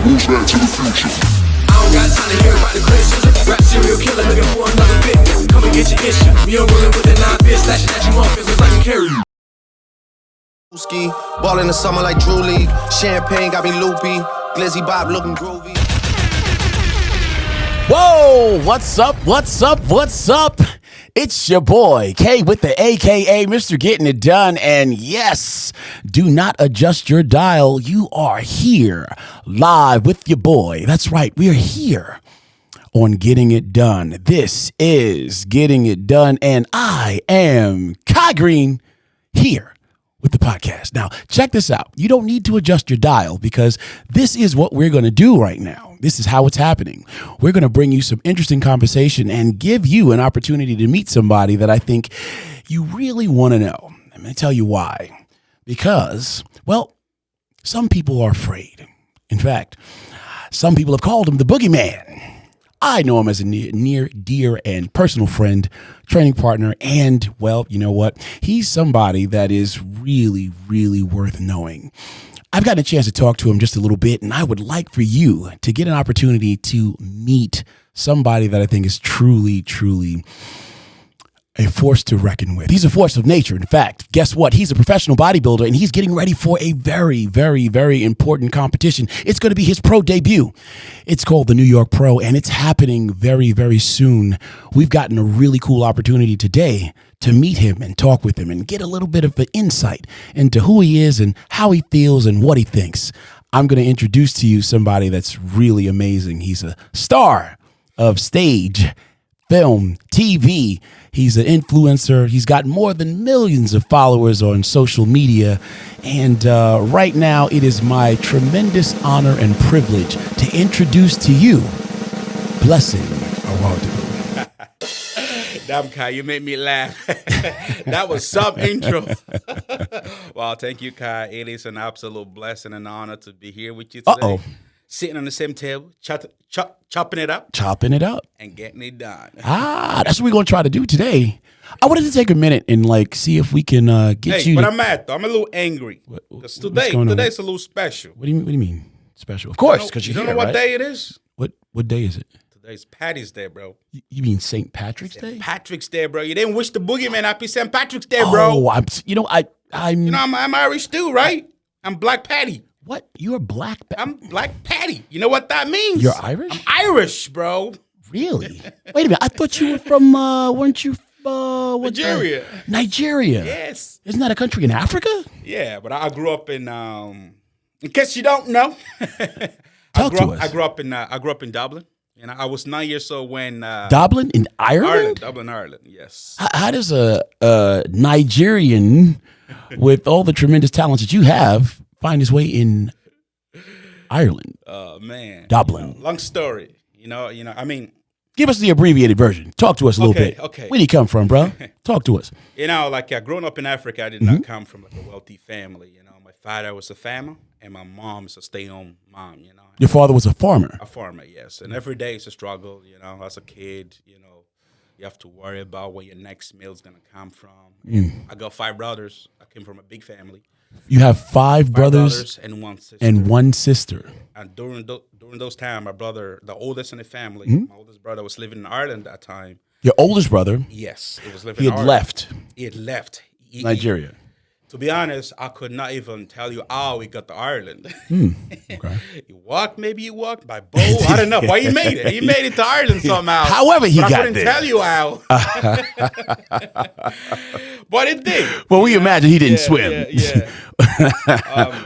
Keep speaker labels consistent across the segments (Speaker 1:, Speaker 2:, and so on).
Speaker 1: Move back to the future.
Speaker 2: I don't got time to hear about the criticism. Rap serial killer looking for another victim. Come and get your issue. We don't rolling with the 9 bitch slashing at you off. It's like you carry you.
Speaker 3: Ski, ball in the summer like Drew League. Champagne got me loopy. Glizzy Bob looking groovy.
Speaker 4: Whoa, what's up, what's up, what's up? It's your boy, K with the AKA Mr. Getting It Done. And yes, do not adjust your dial. You are here live with your boy. That's right, we are here on Getting It Done. This is Getting It Done, and I am Kai Greene here with the podcast. Now, check this out. You don't need to adjust your dial because this is what we're going to do right now. This is how it's happening. We're going to bring you some interesting conversation and give you an opportunity to meet somebody that I think you really want to know. I'm going to tell you why. Because, well, some people are afraid. In fact, some people have called him the boogeyman. I know him as a near, dear, and personal friend, training partner, and, well, you know what? He's somebody that is really, really worth knowing. I've gotten a chance to talk to him just a little bit, and I would like for you to get an opportunity to meet somebody that I think is truly, truly a force to reckon with. He's a force of nature. In fact, guess what? He's a professional bodybuilder, and he's getting ready for a very, very, very important competition. It's going to be his pro debut. It's called the New York Pro, and it's happening very, very soon. We've gotten a really cool opportunity today to meet him and talk with him and get a little bit of an insight into who he is and how he feels and what he thinks. I'm going to introduce to you somebody that's really amazing. He's a star of stage, film, TV. He's an influencer. He's got more than millions of followers on social media. And right now, it is my tremendous honor and privilege to introduce to you Blessing Awodibu.
Speaker 5: Damn, Kai, you made me laugh. That was some intro. Well, thank you, Kai. It is an absolute blessing and honor to be here with you today. Sitting on the same table, chopping it up.
Speaker 4: Chopping it up.
Speaker 5: And getting it done.
Speaker 4: That's what we're going to try to do today. I wanted to take a minute and see if we can get you.
Speaker 5: But I'm mad, though. I'm a little angry. Because today's a little special.
Speaker 4: What do you mean special? Of course, because
Speaker 5: you don't know what day it is?
Speaker 4: What day is it?
Speaker 5: Today's Patty's Day, bro.
Speaker 4: You mean St. Patrick's Day?
Speaker 5: St. Patrick's Day, bro. You didn't wish the boogeyman happy St. Patrick's Day, bro.
Speaker 4: Oh,
Speaker 5: I'm Irish too, right? I'm Black Patty.
Speaker 4: What? You're Black Patty?
Speaker 5: I'm Black Patty. You know what that means?
Speaker 4: You're Irish?
Speaker 5: I'm Irish, bro.
Speaker 4: Really? Wait a minute. I thought you were from, weren't you?
Speaker 5: Nigeria.
Speaker 4: Nigeria?
Speaker 5: Yes.
Speaker 4: Isn't that a country in Africa?
Speaker 5: Yeah, but I grew up in case you don't know.
Speaker 4: Talk to us.
Speaker 5: I grew up in Dublin. And I was 9 years old when
Speaker 4: Dublin in Ireland?
Speaker 5: Dublin, Ireland, yes.
Speaker 4: How does a Nigerian with all the tremendous talents that you have find his way in Ireland?
Speaker 5: Oh man,
Speaker 4: Dublin.
Speaker 5: Long story. I mean,
Speaker 4: give us the abbreviated version. Talk to us a little bit.
Speaker 5: Okay.
Speaker 4: Where do you come from, bro? Talk to us.
Speaker 5: Growing up in Africa, I did not come from a wealthy family. My father was a farmer, and my mom is a stay-home mom.
Speaker 4: Your father was a farmer.
Speaker 5: A farmer, yes. And every day is a struggle. As a kid, you have to worry about where your next meal is gonna come from. I got 5 brothers. I came from a big family.
Speaker 4: You have 5 brothers
Speaker 5: and 1 sister.
Speaker 4: And 1 sister.
Speaker 5: And during those times, my brother, the oldest in the family, my oldest brother was living in Ireland at that time.
Speaker 4: Your oldest brother?
Speaker 5: Yes, he was living in Ireland. He had left.
Speaker 4: Nigeria.
Speaker 5: To be honest, I could not even tell you how he got to Ireland.
Speaker 4: Okay.
Speaker 5: He walked by boat. I don't know. Why he made it. He made it to Ireland somehow.
Speaker 4: However he got there.
Speaker 5: I couldn't tell you how. But it did.
Speaker 4: Well, we imagine he didn't swim.
Speaker 5: Yeah.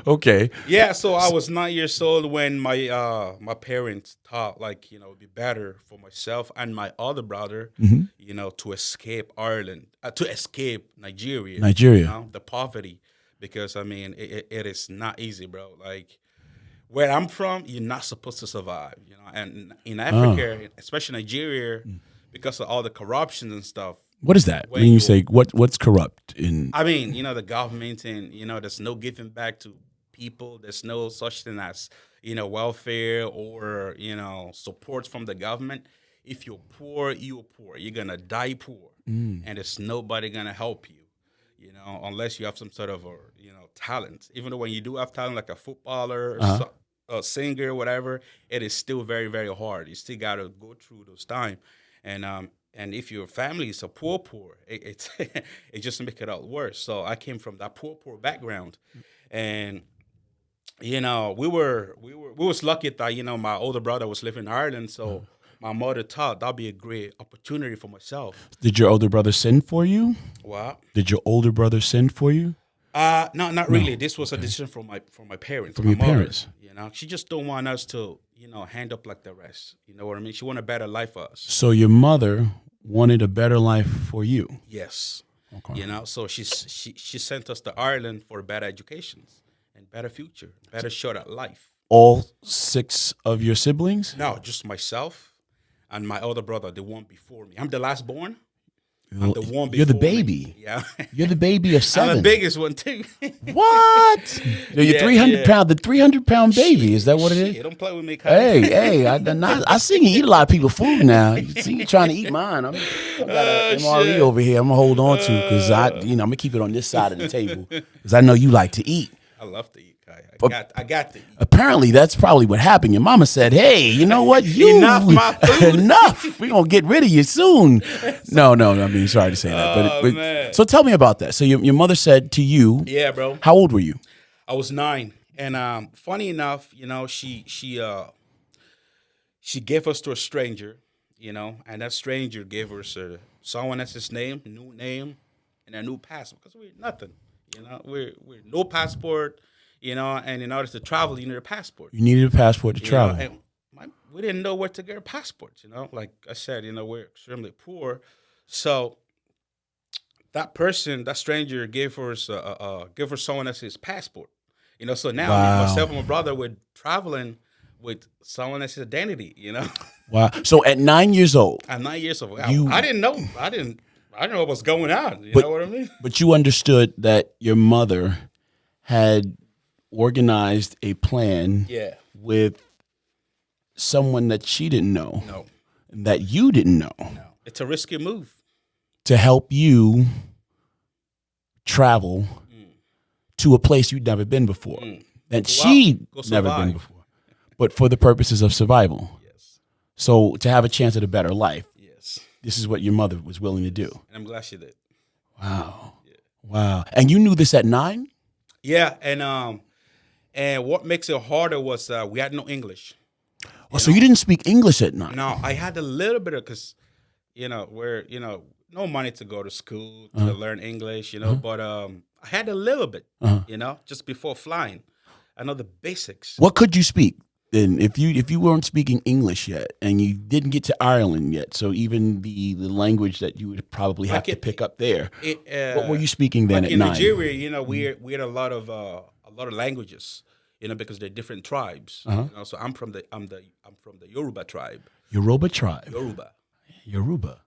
Speaker 4: Okay.
Speaker 5: Yeah, so I was 9 years old when my parents thought it'd be better for myself and my other brother, to escape Ireland, to escape Nigeria. The poverty, because it is not easy, bro. Where I'm from, you're not supposed to survive, and in Africa, especially Nigeria, because of all the corruption and stuff.
Speaker 4: What is that? When you say what's corrupt in?
Speaker 5: The government, and there's no giving back to people. There's no such thing as welfare or support from the government. If you're poor, you're poor. You're gonna die poor, and there's nobody gonna help you. Unless you have some sort of talent. Even though when you do have talent, like a footballer, a singer, whatever, it is still very, very hard. You still got to go through those times. And if your family is a poor, it's it just make it all worse. So I came from that poor background, and we was lucky that my older brother was living in Ireland, so my mother thought that'd be a great opportunity for myself.
Speaker 4: Did your older brother send for you?
Speaker 5: What?
Speaker 4: Did your older brother send for you?
Speaker 5: No, not really. This was a decision from my parents.
Speaker 4: From
Speaker 5: my
Speaker 4: your
Speaker 5: mother,
Speaker 4: parents?
Speaker 5: she just don't want us to hand up like the rest. You know what I mean? She want a better life for us.
Speaker 4: So your mother wanted a better life for you.
Speaker 5: Yes.
Speaker 4: Okay.
Speaker 5: So she sent us to Ireland for better educations and better future, better shot at life.
Speaker 4: All 6 of your siblings?
Speaker 5: No, just myself and my older brother, the one before me. I'm the last born. I'm the one before
Speaker 4: You're the
Speaker 5: me.
Speaker 4: baby.
Speaker 5: Yeah.
Speaker 4: You're the baby of 7.
Speaker 5: I'm the biggest one too.
Speaker 4: What? You're
Speaker 5: Yeah,
Speaker 4: 300 pound, the 300-pound baby. Is that what it is?
Speaker 5: Shit, don't play with me, Kyle.
Speaker 4: Hey, I see you eat a lot of people's food now. You see you trying to eat mine. I got an MRE
Speaker 5: shit.
Speaker 4: over here. I'm gonna hold on to because I'm gonna keep it on this side of the table because I know you like to eat.
Speaker 5: I love to eat, Kyle. I got to eat.
Speaker 4: Apparently, that's probably what happened. Your mama said, "Hey, you know what? You
Speaker 5: Enough, my food."
Speaker 4: enough. We're gonna get rid of you soon." No. I mean, sorry to say that, but
Speaker 5: man.
Speaker 4: so tell me about that. So your mother said to you,
Speaker 5: Yeah, bro.
Speaker 4: How old were you?
Speaker 5: I was 9, and funny enough, she gave us to a stranger, and that stranger gave us someone else's new name, and a new passport because we're nothing, we're no passport, and in order to travel, you need a passport.
Speaker 4: You needed a passport to travel.
Speaker 5: And we didn't know where to get a passport, Like I said, we're extremely poor, so that stranger gave us someone else's passport. So now
Speaker 4: Wow.
Speaker 5: myself and my brother were traveling with someone else's identity.
Speaker 4: Wow. So at 9 years old,
Speaker 5: I'm 9 years old.
Speaker 4: You-
Speaker 5: I didn't know. I didn't know what was going on. You
Speaker 4: But-
Speaker 5: know what I mean?
Speaker 4: but you understood that your mother had organized a plan
Speaker 5: Yeah.
Speaker 4: with someone that she didn't know,
Speaker 5: No.
Speaker 4: that you didn't know,
Speaker 5: No. It's a risky move.
Speaker 4: to help you travel to a place you'd never been before, that she'd
Speaker 5: Go
Speaker 4: never been
Speaker 5: survive.
Speaker 4: before, but for the purposes of survival.
Speaker 5: Yes.
Speaker 4: So to have a chance at a better life,
Speaker 5: Yes.
Speaker 4: this is what your mother was willing to do.
Speaker 5: And I'm glad she did.
Speaker 4: Wow. Wow. And you knew this at 9?
Speaker 5: Yeah. And what makes it harder was we had no English.
Speaker 4: Oh, so you didn't speak English at 9?
Speaker 5: No, I had a little bit of, because, we're, no money to go to school to learn English, but I had a little bit, just before flying. I know the basics.
Speaker 4: What could you speak then if you weren't speaking English yet and you didn't get to Ireland yet? So even the language that you would probably have to pick up there. What were you speaking then
Speaker 5: like
Speaker 4: at
Speaker 5: in
Speaker 4: 9?
Speaker 5: Nigeria, we had a lot of languages, because they're different tribes. So I'm from the Yoruba tribe.
Speaker 4: Yoruba tribe.
Speaker 5: Yoruba.
Speaker 4: Yoruba.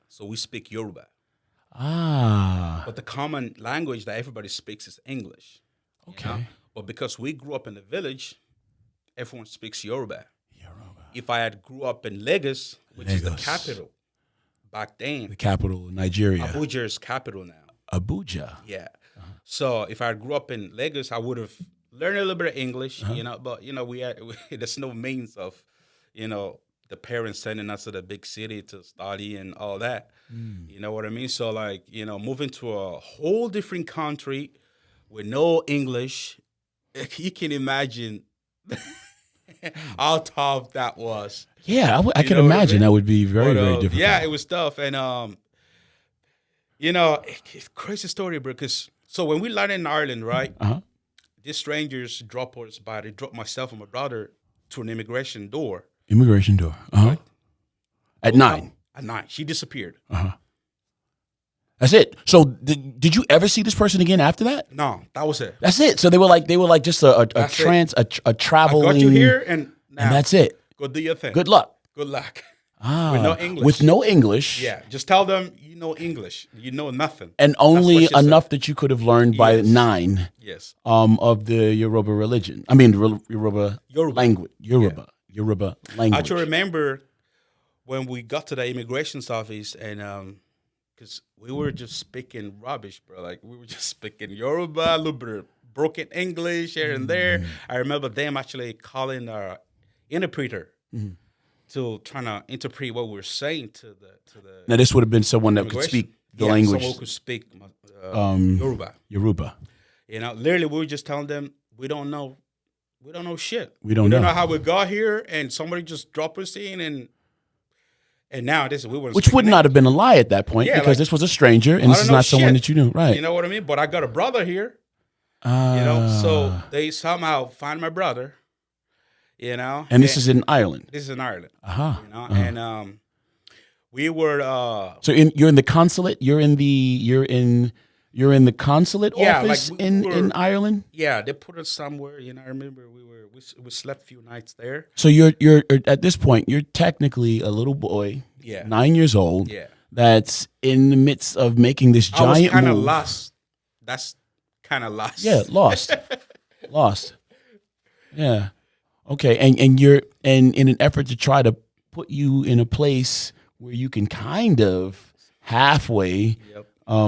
Speaker 5: So we speak Yoruba.
Speaker 4: Ah.
Speaker 5: But the common language that everybody speaks is English.
Speaker 4: Okay.
Speaker 5: But because we grew up in the village, everyone speaks Yoruba.
Speaker 4: Yoruba.
Speaker 5: If I had grew up in Lagos, which is the
Speaker 4: Lagos.
Speaker 5: capital back then,
Speaker 4: The capital of Nigeria.
Speaker 5: Abuja is capital now.
Speaker 4: Abuja.
Speaker 5: Yeah. So if I grew up in Lagos, I would have learned a little bit of English, but there's no means of, the parents sending us to the big city to study and all that. You know what I mean? So moving to a whole different country with no English, you can imagine how tough that was.
Speaker 4: Yeah, I can
Speaker 5: know what I
Speaker 4: imagine
Speaker 5: mean?
Speaker 4: that would be very,
Speaker 5: But,
Speaker 4: very difficult.
Speaker 5: yeah, it was tough. And, it's crazy story, bro. Because so when we landed in Ireland, right, these strangers dropped myself and my brother to an immigration door.
Speaker 4: Immigration door.
Speaker 5: Right.
Speaker 4: At 9.
Speaker 5: At 9. She disappeared.
Speaker 4: That's it. So did you ever see this person again after that?
Speaker 5: No, that was it.
Speaker 4: That's it. So they were like just a
Speaker 5: That's it.
Speaker 4: a traveling.
Speaker 5: I got you here, and now
Speaker 4: and that's it.
Speaker 5: go do your thing.
Speaker 4: Good luck.
Speaker 5: Good luck.
Speaker 4: Ah,
Speaker 5: With no English.
Speaker 4: With no English.
Speaker 5: Yeah, just tell them you know English. You know nothing.
Speaker 4: And
Speaker 5: That's what
Speaker 4: only
Speaker 5: she said.
Speaker 4: enough that you could have learned by
Speaker 5: Yes.
Speaker 4: 9
Speaker 5: Yes.
Speaker 4: of the Yoruba religion. I mean, the Yoruba language. Yoruba language.
Speaker 5: I actually remember when we got to the immigration office, and because we were just speaking rubbish, bro. Like we were just speaking Yoruba, a little bit of broken English here and there. I remember them actually calling our interpreter to trying to interpret what we were saying to the.
Speaker 4: Now, this would have been someone that could speak the language.
Speaker 5: Someone who could speak Yoruba.
Speaker 4: Yoruba.
Speaker 5: You know, literally, we were just telling them we don't know shit.
Speaker 4: We don't know
Speaker 5: how we got here, and somebody just dropped us in, and now we were.
Speaker 4: Which would not have been a lie at that point, because this was a stranger, and this is not someone that you knew, right?
Speaker 5: You know what I mean? But I got a brother here. You know, so they somehow find my brother. You know,
Speaker 4: and this is in Ireland.
Speaker 5: This is in Ireland.
Speaker 4: You
Speaker 5: know, and we were.
Speaker 4: So you're in the consulate. You're in the consulate office
Speaker 5: like
Speaker 4: in Ireland.
Speaker 5: Yeah, they put us somewhere. You know, I remember we slept a few nights there.
Speaker 4: So you're at this point you're technically a little boy.
Speaker 5: Yeah,
Speaker 4: 9 years old.
Speaker 5: Yeah,
Speaker 4: that's in the midst of making this giant move.
Speaker 5: I was kind of lost. That's kind of lost.
Speaker 4: Yeah, lost. Yeah. Okay, and you're in an effort to try to put you in a place where you can kind of halfway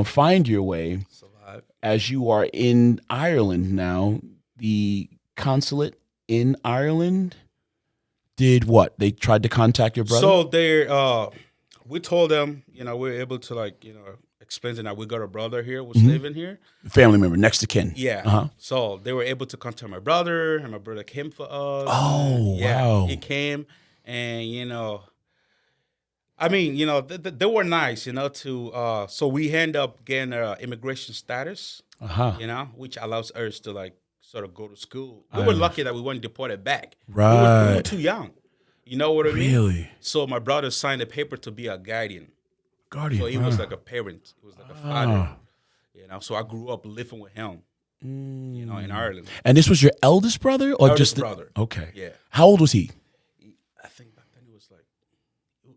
Speaker 4: find your way.
Speaker 5: Survive.
Speaker 4: As you are in Ireland now, the consulate in Ireland did what? They tried to contact your brother?
Speaker 5: So we told them, you know, we were able to explain to them that we got a brother here who's living here.
Speaker 4: Family member, next to kin.
Speaker 5: Yeah.
Speaker 4: Uh-huh.
Speaker 5: So they were able to contact my brother, and my brother came for us.
Speaker 4: Oh, wow.
Speaker 5: He came, and, you know, I mean, you know, they were nice, you know, so we end up getting immigration status, you know, which allows us to, sort of go to school. We were lucky that we weren't deported back.
Speaker 4: Right.
Speaker 5: We were too young. You know what I mean?
Speaker 4: Really?
Speaker 5: So my brother signed a paper to be a guardian. So he was like a parent. He was like a father. You know, so I grew up living with him, you know, in Ireland.
Speaker 4: And this was your eldest brother? Or
Speaker 5: Eldest brother.
Speaker 4: Okay.
Speaker 5: Yeah.
Speaker 4: How old was he?
Speaker 5: I think back then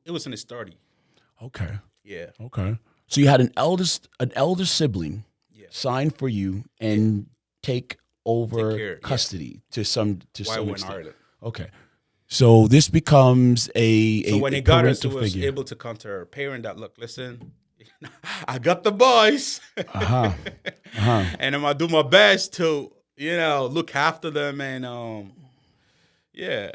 Speaker 5: it was in his 30s.
Speaker 4: Okay.
Speaker 5: Yeah.
Speaker 4: Okay. So you had an elder sibling sign for you and take over custody to some
Speaker 5: While we're in
Speaker 4: extent.
Speaker 5: Ireland.
Speaker 4: Okay. So this becomes
Speaker 5: So when he got us, he was
Speaker 4: figure.
Speaker 5: able to come to her parent that, look, listen, I got the boys. And I'm going to do my best to, you know, look after them. And, yeah.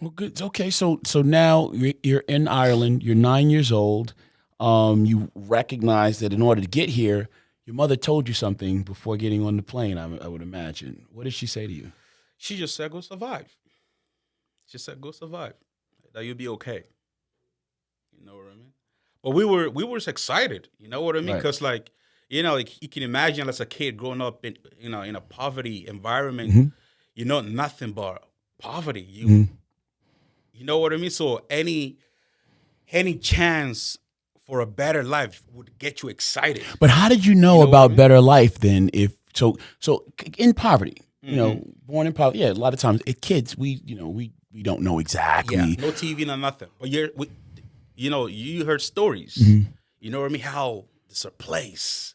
Speaker 4: Well, good. Okay. So now you're in Ireland. You're 9 years old. You recognize that in order to get here, your mother told you something before getting on the plane, I would imagine. What did she say to you?
Speaker 5: She just said, go survive. She said, go survive. That you'll be okay. You know what I mean? But we were excited. You know what I mean? Because, you know, you can imagine as a kid growing up in, you know, in a poverty environment, you know, nothing but poverty. You know what I mean? So any chance for a better life would get you excited.
Speaker 4: But how did you know about better life then? If so in poverty, you know, born in poverty. Yeah, a lot of times kids, we don't know exactly.
Speaker 5: Yeah, no TV, no nothing. But you know, you heard stories. You know what I mean? How there's a place,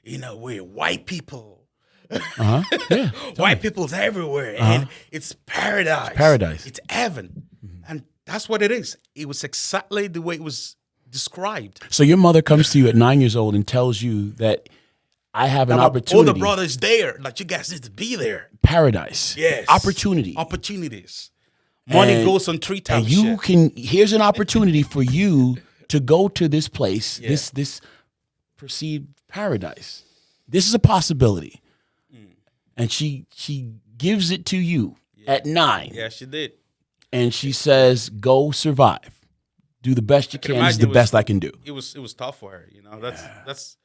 Speaker 5: you know, where white people,
Speaker 4: Yeah,
Speaker 5: white people's everywhere, and it's paradise.
Speaker 4: It's paradise.
Speaker 5: It's heaven, and that's what it is. It was exactly the way it was described.
Speaker 4: So your mother comes to you at 9 years old and tells you that I have an opportunity.
Speaker 5: All the brothers there, like, you guys need to be there.
Speaker 4: Paradise.
Speaker 5: Yes. Opportunities. Money goes on 3 times.
Speaker 4: And here's an opportunity for you to go to this place, this perceived paradise. This is a possibility. And she gives it to you at 9.
Speaker 5: Yeah, she did.
Speaker 4: And she says, go survive. Do the best you can. This is the best I can do.
Speaker 5: It was tough for her, you know. That's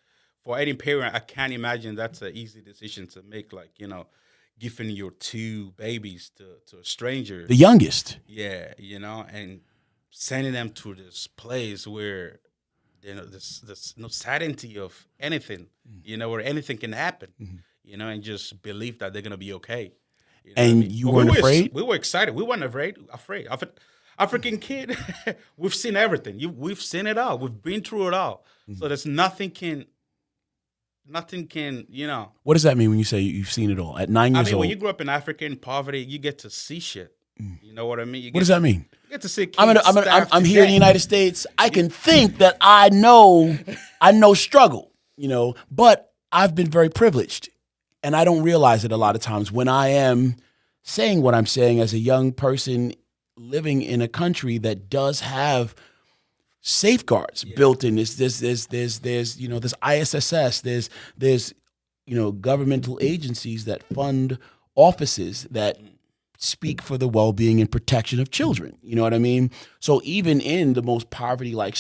Speaker 5: for any parent. I can't imagine that's an easy decision to make. Like, you know, giving your 2 babies to a stranger,
Speaker 4: The youngest.
Speaker 5: Yeah, you know, and sending them to this place where, you know, there's no certainty of anything, you know, where anything can happen, you know, and just believe that they're gonna be okay. You know
Speaker 4: And
Speaker 5: what I mean?
Speaker 4: you weren't afraid?
Speaker 5: We were excited. We weren't afraid. African kid, we've seen everything. We've seen it all. We've been through it all. So there's nothing can, you know.
Speaker 4: What does that mean when you say you've seen it all? At 9 years old?
Speaker 5: When you grew up in African poverty, you get to see shit. You know what I mean?
Speaker 4: What does that mean?
Speaker 5: You get to see kids
Speaker 4: I'm here in the United States. I can think that I know struggle, you know, but I've been very privileged. And I don't realize it a lot of times when I am saying what I'm saying as a young person living in a country that does have safeguards built in. There's you know, there's ISSS, there's you know, governmental agencies that fund offices that speak for the well-being and protection of children. You know what I mean? So even in the most poverty-like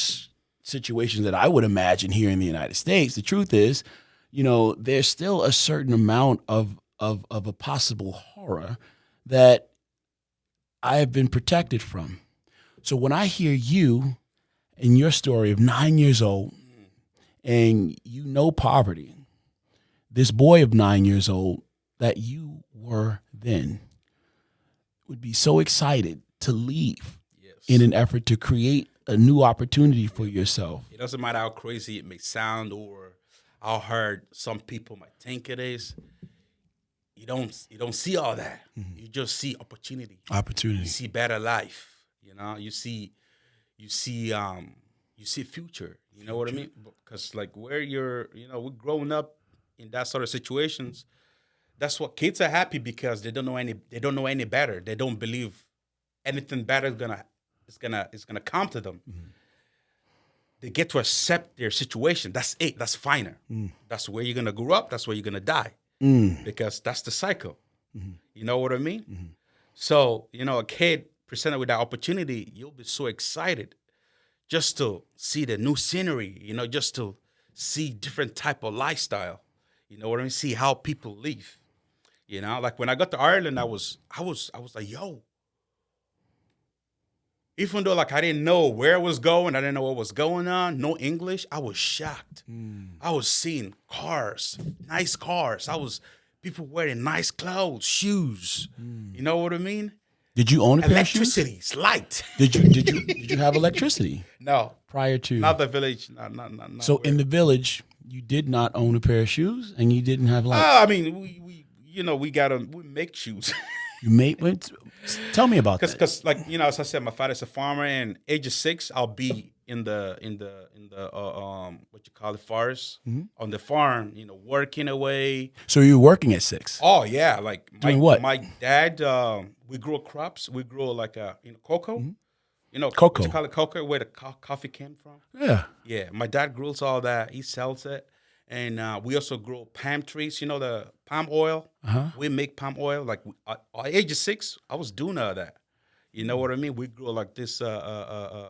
Speaker 4: situations that I would imagine here in the United States, the truth is, you know, there's still a certain amount of a possible horror that I have been protected from. So when I hear you and your story of 9 years old, and you know poverty, this boy of 9 years old that you were then would be so excited to leave in an effort to create a new opportunity for yourself.
Speaker 5: It doesn't matter how crazy it may sound or how hard some people might think it is. You don't see all that. You just see opportunity. You see better life. You know, you see future. You know what I mean? Because like where we're growing up in that sort of situations. That's what kids are happy because they don't know any better. They don't believe anything better is gonna come to them. They get to accept their situation. That's it. That's final. That's where you're gonna grow up. That's where you're gonna die. Because that's the cycle. You know what I mean? So, you know, a kid presented with that opportunity, you'll be so excited just to see the new scenery, you know, just to see different type of lifestyle. You know what I mean? See how people live. You know, like when I got to Ireland, I was like, yo. Even though like I didn't know where I was going, I didn't know what was going on, no English, I was shocked. I was seeing cars, nice cars. People wearing nice clothes, shoes. You know what I mean?
Speaker 4: Did you own a pair of shoes?
Speaker 5: Electricity's light.
Speaker 4: Did you have electricity?
Speaker 5: No.
Speaker 4: Prior to
Speaker 5: Not the village. Not
Speaker 4: so in the village, you did not own a pair of shoes and you didn't have lights.
Speaker 5: I mean, we make shoes.
Speaker 4: You made tell me about that.
Speaker 5: Because like, you know, as I said, my father's a farmer, and age of 6, I'll be in the what you call it, forest, on the farm, you know, working away.
Speaker 4: So you were working at 6?
Speaker 5: Oh yeah, like
Speaker 4: doing what?
Speaker 5: My dad, we grow crops. We grow like cocoa. You know,
Speaker 4: cocoa.
Speaker 5: What you call it, cocoa, where the coffee came from.
Speaker 4: Yeah.
Speaker 5: Yeah, my dad grows all that. He sells it. And we also grow palm trees, you know, the palm oil. We make palm oil. Like, at age of 6, I was doing all that. You know what I mean? We grow like this, I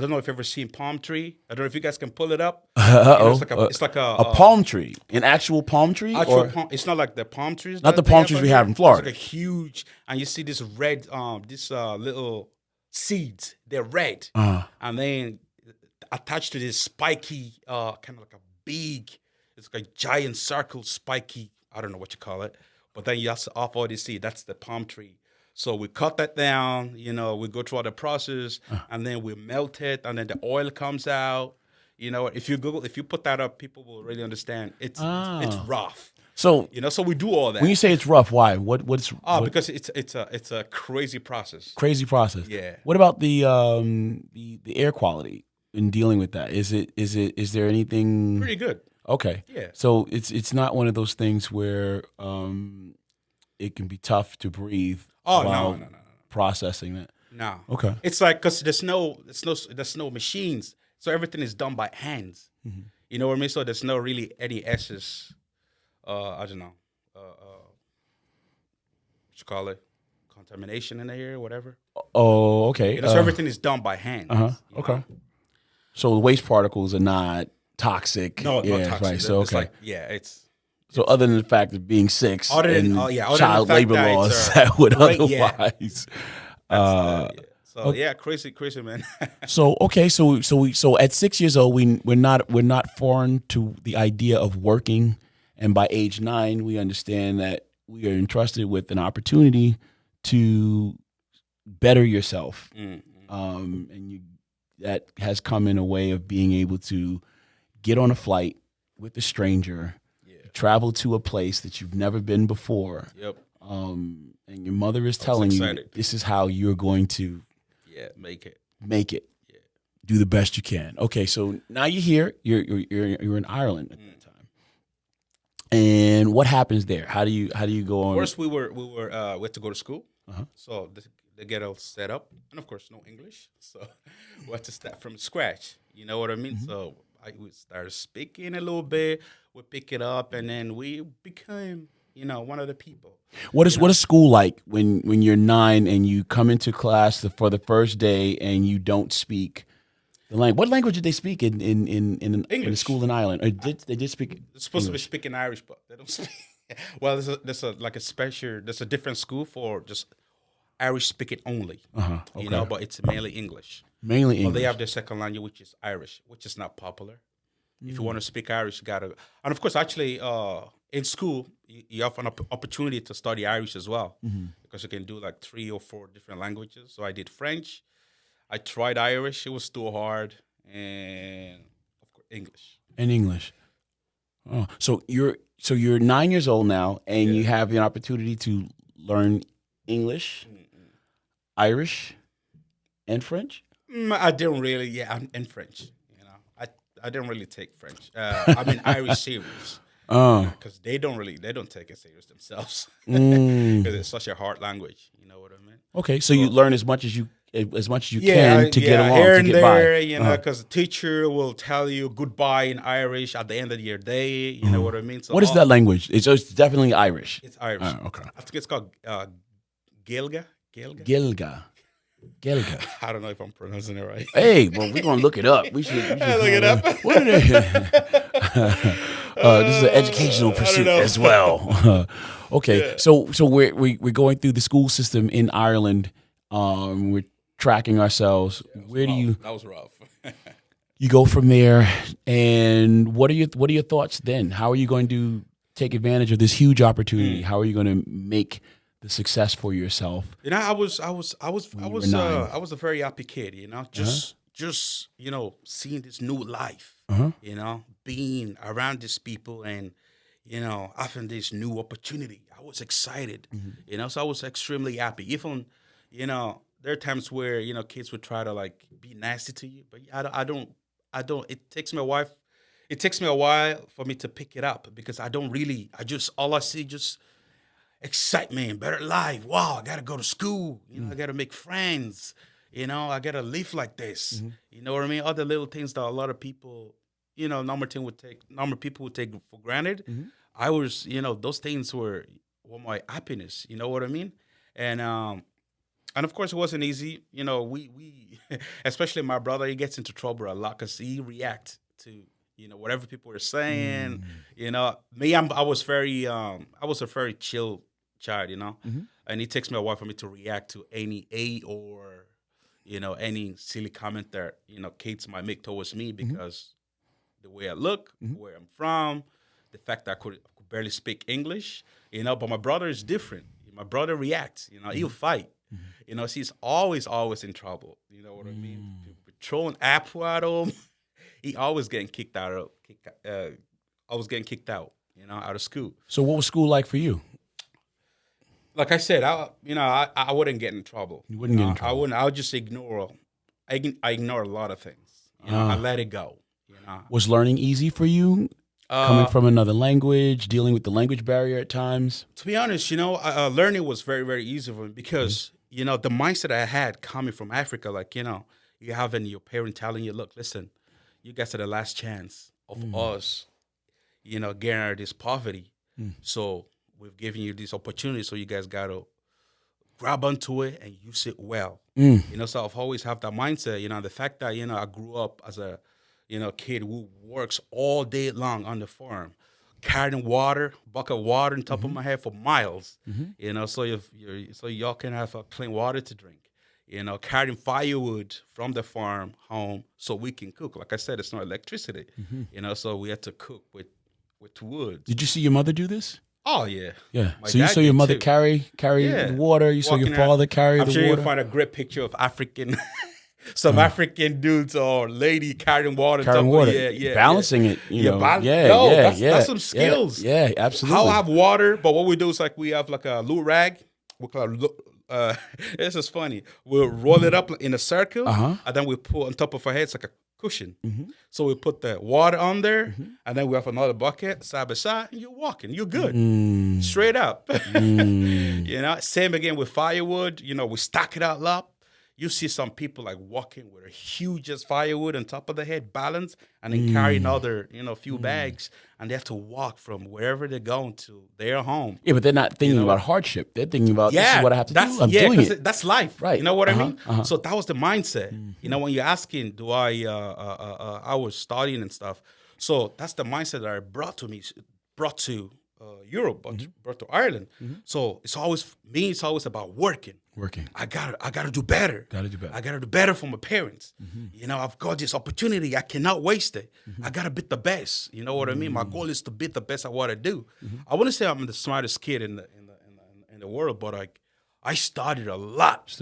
Speaker 5: don't know if you've ever seen palm tree. I don't know if you guys can pull it up. You know, it's like a
Speaker 4: palm tree, an actual palm tree?
Speaker 5: It's not like the palm trees.
Speaker 4: Not the palm trees we have in Florida.
Speaker 5: It's like a huge, and you see this red, little seeds. They're red. And then attached to this spiky, kind of like a big, it's like a giant circle, spiky, I don't know what you call it, but then you have to off all this seed. That's the palm tree. So we cut that down, you know, we go through all the process, and then we melt it, and then the oil comes out. You know, if you put that up, people will really understand. It's rough.
Speaker 4: So
Speaker 5: you know, so we do all that.
Speaker 4: When you say it's rough, why? What's
Speaker 5: because it's a crazy process.
Speaker 4: Crazy process.
Speaker 5: Yeah.
Speaker 4: What about the air quality in dealing with that? Is there anything
Speaker 5: pretty good?
Speaker 4: Okay.
Speaker 5: Yeah.
Speaker 4: So it's not one of those things where it can be tough to breathe.
Speaker 5: Oh no.
Speaker 4: Processing that.
Speaker 5: No.
Speaker 4: Okay.
Speaker 5: It's like because there's no machines, so everything is done by hands. You know what I mean? So there's no really any S's. I don't know. What you call it? Contamination in the air, whatever.
Speaker 4: Oh, okay.
Speaker 5: You know, so everything is done by hand.
Speaker 4: Okay.
Speaker 5: Know?
Speaker 4: So the waste particles are not toxic.
Speaker 5: No, not toxic.
Speaker 4: Right. So okay.
Speaker 5: It's.
Speaker 4: So other than the fact of being 6 and
Speaker 5: other
Speaker 4: child
Speaker 5: than the fact
Speaker 4: labor
Speaker 5: that
Speaker 4: laws that would otherwise.
Speaker 5: Yeah. So crazy man.
Speaker 4: So okay, so at 6 years old, we're not foreign to the idea of working, and by age 9, we understand that we are entrusted with an opportunity to better yourself, and that has come in a way of being able to get on a flight with a stranger. Travel to a place that you've never been before.
Speaker 5: Yep.
Speaker 4: And your mother is telling you this is how you're going to
Speaker 5: make it.
Speaker 4: Yeah. Do the best you can. Okay, so now you're here. You're in Ireland at that time. And what happens there? How do you go on?
Speaker 5: First, we had to go to school, so they get all set up, and of course, no English, so we had to start from scratch. You know what I mean? So we started speaking a little bit, we pick it up, and then we became, one of the people.
Speaker 4: What is school like when you're 9 and you come into class for the first day and you don't speak the language? What language did they speak in the school in Ireland? Or they did speak?
Speaker 5: They're supposed
Speaker 4: English?
Speaker 5: to be speaking Irish, but they don't speak. Well, there's a different school for just Irish speaking only.
Speaker 4: Okay.
Speaker 5: But it's mainly English.
Speaker 4: Mainly English.
Speaker 5: Well, they have their second language, which is Irish, which is not popular. If you want to speak Irish, you gotta. And of course, actually, in school, you have an opportunity to study Irish as well, because you can do like 3 or 4 different languages. So I did French, I tried Irish, it was too hard, and of course English.
Speaker 4: And English. Oh, so you're 9 years old now, and you have the opportunity to learn English, Irish, and French.
Speaker 5: I didn't really, and French. I didn't really take French. I mean Irish serious. Because they don't take it serious themselves. Because it's such a hard language. You know what I mean?
Speaker 4: Okay, so you learn as much as you can to get along,
Speaker 5: here
Speaker 4: to
Speaker 5: and
Speaker 4: get
Speaker 5: there,
Speaker 4: by.
Speaker 5: because the teacher will tell you goodbye in Irish at the end of your day. You know what I mean? So
Speaker 4: What is that language? It's definitely Irish.
Speaker 5: It's Irish.
Speaker 4: Okay.
Speaker 5: I think it's called Gaelga.
Speaker 4: Gilga.
Speaker 5: I don't know if I'm pronouncing it right.
Speaker 4: Hey, well, we're gonna look it up. We should
Speaker 5: Look it up.
Speaker 4: What are they? This is an educational pursuit
Speaker 5: know.
Speaker 4: as well. Okay,
Speaker 5: Yeah.
Speaker 4: so we're going through the school system in Ireland. We're tracking ourselves. Where do you
Speaker 5: That was rough.
Speaker 4: you go from there? And what are your thoughts then? How are you going to take advantage of this huge opportunity? How are you going to make the success for yourself?
Speaker 5: I was a very happy kid. Just seeing this new life. Being around these people and having this new opportunity. I was excited. So I was extremely happy. Even there are times where kids would try to like be nasty to you, but I don't. It takes me a while for me to pick it up because all I see just excitement, better life. Wow, I gotta go to school. I gotta make friends. I gotta live like this. You know what I mean? Other little things that a lot of people, normal people would take for granted. I was, those things were my happiness. You know what I mean? And of course it wasn't easy. We especially my brother, he gets into trouble a lot because he reacts to whatever people were saying. Me, I was a very chill child, and it takes me a while for me to react to any or any silly comment that kids might make towards me because the way I look, where I'm from, the fact that I could barely speak English, but my brother is different. My brother reacts, he'll fight. So he's always in trouble. You know what I mean? Throwing apple at him, he always getting kicked out. I was getting kicked out, out of school.
Speaker 4: So what was school like for you?
Speaker 5: Like I said, I wouldn't get in trouble.
Speaker 4: You wouldn't get in trouble.
Speaker 5: I wouldn't. I would just ignore. I ignore a lot of things. I let it go.
Speaker 4: Was learning easy for you? Coming from another language, dealing with the language barrier at times?
Speaker 5: To be honest, learning was very, very easy for me because, the mindset I had coming from Africa, like, you having your parent telling you, look, listen, you guys are the last chance of us, getting out of this poverty. So we've given you this opportunity, so you guys got to grab onto it and use it well. So I've always had that mindset, the fact that, I grew up as a, kid who works all day long on the farm, carrying bucket of water on top of my head for miles, so y'all can have clean water to drink, carrying firewood from the farm home so we can cook. Like I said, it's not electricity, so we had to cook with wood.
Speaker 4: Did you see your mother do this?
Speaker 5: Oh, yeah.
Speaker 4: Yeah.
Speaker 5: My
Speaker 4: So you
Speaker 5: dad
Speaker 4: saw your
Speaker 5: did
Speaker 4: mother
Speaker 5: too.
Speaker 4: carry the water. You saw your
Speaker 5: Walking out.
Speaker 4: father carry
Speaker 5: I'm
Speaker 4: the
Speaker 5: sure
Speaker 4: water.
Speaker 5: you'll find a great picture of African, some African dudes or lady carrying water.
Speaker 4: Carrying
Speaker 5: top of-
Speaker 4: water,
Speaker 5: yeah,
Speaker 4: balancing it.
Speaker 5: That's some skills.
Speaker 4: Yeah, absolutely.
Speaker 5: How I have water, but what we do is like we have like a little rag. We call it, this is funny. We'll roll it up in a circle, and then we put on top of our heads like cushion. So we put the water on there, and then we have another bucket side by side, and you're walking. You're good. Straight up. You know, same again with firewood. You know, we stack it all up. You see some people like walking with a huge as firewood on top of their head, balance, and then carry another, you know, few bags, and they have to walk from wherever they're going to their home.
Speaker 4: Yeah, but they're not thinking about hardship. They're thinking about, this is what I have to do. I'm doing it.
Speaker 5: That's life.
Speaker 4: Right.
Speaker 5: You know what I mean? So that was the mindset. You know, when you're asking, I was studying and stuff. So that's the mindset that I brought to Europe, brought to Ireland. So it's always about working. I gotta do better. I gotta do better for my parents. You know, I've got this opportunity. I cannot waste it. I gotta be the best. You know what I mean? My goal is to be the best at what I do. I wouldn't say I'm the smartest kid in the world, but I studied a lot.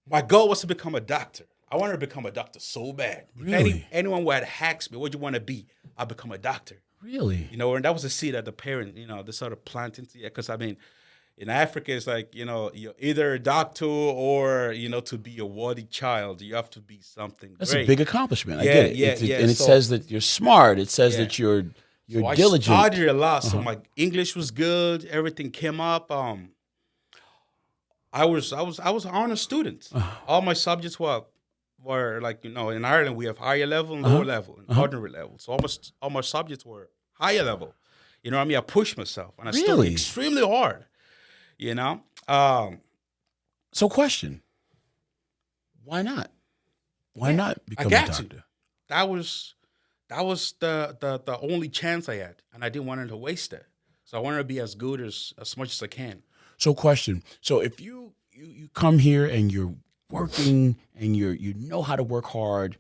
Speaker 5: My goal was to become a doctor. I wanted to become a doctor so bad.
Speaker 4: Really?
Speaker 5: If anyone would ask me, what do you want to be? I'll become a doctor.
Speaker 4: Really?
Speaker 5: You know, and that was a seed that the parent, you know, they sort of planted. Yeah, because I mean, in Africa, it's like, you know, you're either a doctor or, you know, to be a worthy child, you have to be something
Speaker 4: That's
Speaker 5: great.
Speaker 4: a big accomplishment. I get it. And it
Speaker 5: So-
Speaker 4: says that you're smart. It says that you're
Speaker 5: So
Speaker 4: diligent.
Speaker 5: I studied a lot, so my English was good. Everything came up. I was an honor student. All my subjects were like, you know, in Ireland we have higher level and lower level and ordinary level. So all my subjects were higher level. You know what I mean? I pushed myself and I studied
Speaker 4: Really?
Speaker 5: extremely hard. You know?
Speaker 4: So question, why not? Why not become a doctor?
Speaker 5: That was the only chance I had, and I didn't want to waste it. So I wanted to be as good as much as I can.
Speaker 4: So question, so if you come here and you're working and you know how to work hard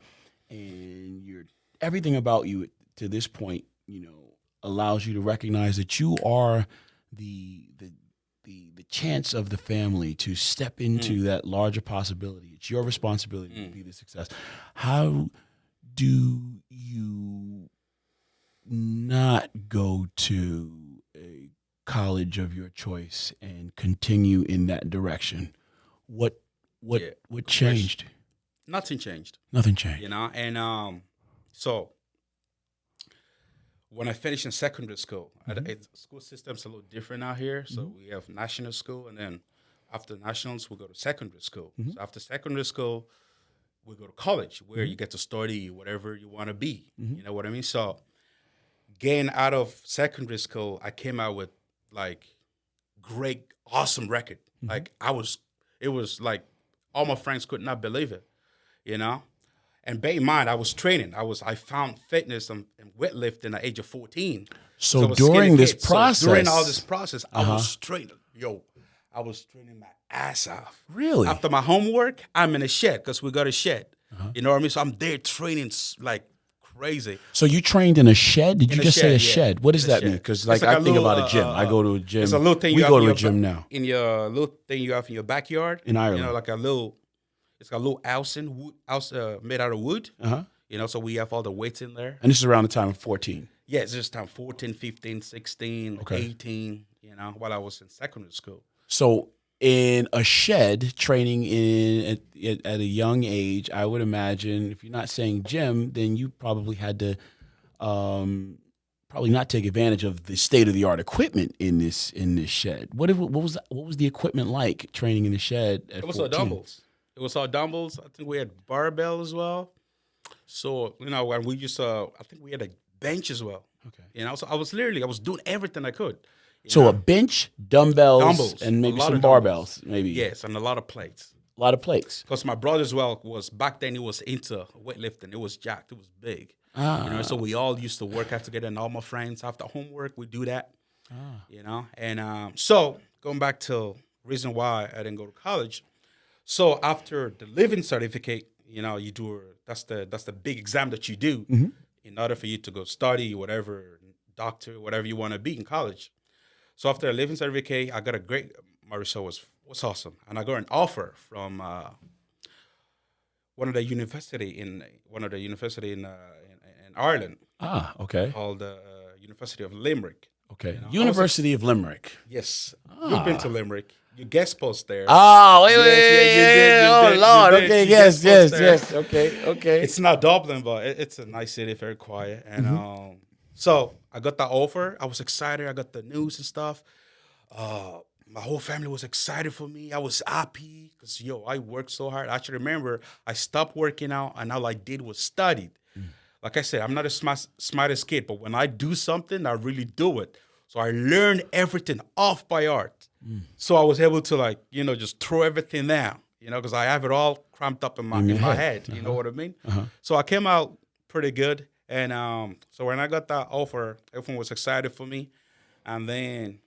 Speaker 4: and you're everything about you to this point, you know, allows you to recognize that you are the chance of the family to step into that larger possibility. It's your responsibility to be the success. How do you not go to a college of your choice and continue in that direction? What changed?
Speaker 5: Nothing changed.
Speaker 4: Nothing changed.
Speaker 5: You know, and so when I finished in secondary school, school system's a little different out here. So we have national school, and then after nationals, we go to secondary school. So after secondary school, we go to college, where you get to study whatever you want to be. You know what I mean? So getting out of secondary school, I came out with like great, awesome record. Like it was like all my friends could not believe it, you know? And bear in mind, I was training. I found fitness and weightlifting at the age of 14.
Speaker 4: So
Speaker 5: I was
Speaker 4: during
Speaker 5: skinny
Speaker 4: this
Speaker 5: kid. So
Speaker 4: process,
Speaker 5: during all this process, I was training. I was training my ass off.
Speaker 4: Really?
Speaker 5: After my homework, I'm in a shed because we got a shed. You know what I mean? So I'm there training like crazy.
Speaker 4: So you trained in a shed? Did you just say a
Speaker 5: yeah.
Speaker 4: shed? What does
Speaker 5: In a
Speaker 4: that mean?
Speaker 5: shed.
Speaker 4: Because
Speaker 5: It's
Speaker 4: I
Speaker 5: like a
Speaker 4: think
Speaker 5: little,
Speaker 4: about a gym. I go to a gym.
Speaker 5: It's a little thing
Speaker 4: we
Speaker 5: you
Speaker 4: go
Speaker 5: have
Speaker 4: to
Speaker 5: in
Speaker 4: a gym now.
Speaker 5: In your little thing you have in your backyard.
Speaker 4: In Ireland.
Speaker 5: You know, like it's got a little house made out of wood. You know, so we have all the weights in there.
Speaker 4: And this is around the time of 14.
Speaker 5: Yeah, it's just time 14, 15, 16,
Speaker 4: Okay.
Speaker 5: 18, you know, while I was in secondary school.
Speaker 4: So in a shed, training at a young age, I would imagine, if you're not saying gym, then you probably had to probably not take advantage of the state of the art equipment in this shed. What was the equipment like training in the shed at 14?
Speaker 5: It was all dumbbells. I think we had barbell as well. So, you know, when we used to, I think we had a bench as well.
Speaker 4: Okay.
Speaker 5: You know, so I was doing everything I could.
Speaker 4: So a bench, dumbbells, and maybe
Speaker 5: a lot
Speaker 4: some
Speaker 5: of
Speaker 4: barbells,
Speaker 5: dumbbells.
Speaker 4: maybe.
Speaker 5: Yes, and a lot of plates.
Speaker 4: A lot of plates.
Speaker 5: Because my brother as well back then he was into weightlifting. It was jacked. It was big. You know, so we all used to work out together, and all my friends after homework we do that. You know, and so going back to reason why I didn't go to college. So after the living certificate, you know, you do that's the big exam that you do in order for you to go study whatever doctor, whatever you want to be in college. So after the living certificate, I got my result was awesome, and I got an offer from one of the university in Ireland.
Speaker 4: Okay.
Speaker 5: Called the University of Limerick.
Speaker 4: Okay.
Speaker 5: You know,
Speaker 4: University of Limerick.
Speaker 5: Yes. You've been to Limerick. You guest post there.
Speaker 4: Oh, wait,
Speaker 5: Yes,
Speaker 4: wait,
Speaker 5: yeah, you did, you
Speaker 4: oh,
Speaker 5: did,
Speaker 4: Lord.
Speaker 5: you did.
Speaker 4: Okay,
Speaker 5: You
Speaker 4: yes,
Speaker 5: guest post
Speaker 4: yes,
Speaker 5: there.
Speaker 4: yes. Okay.
Speaker 5: It's not Dublin, but it's a nice city, very quiet. And so I got that offer. I was excited. I got the news and stuff. My whole family was excited for me. I was happy because I worked so hard. I actually remember I stopped working out and all I did was studied. Like I said, I'm not a smartest kid, but when I do something, I really do it. So I learned everything off by heart. So I was able to just throw everything down, because I have it all cramped up in my head. You know what I mean? So I came out pretty good. And so when I got that offer, everyone was excited for me. And then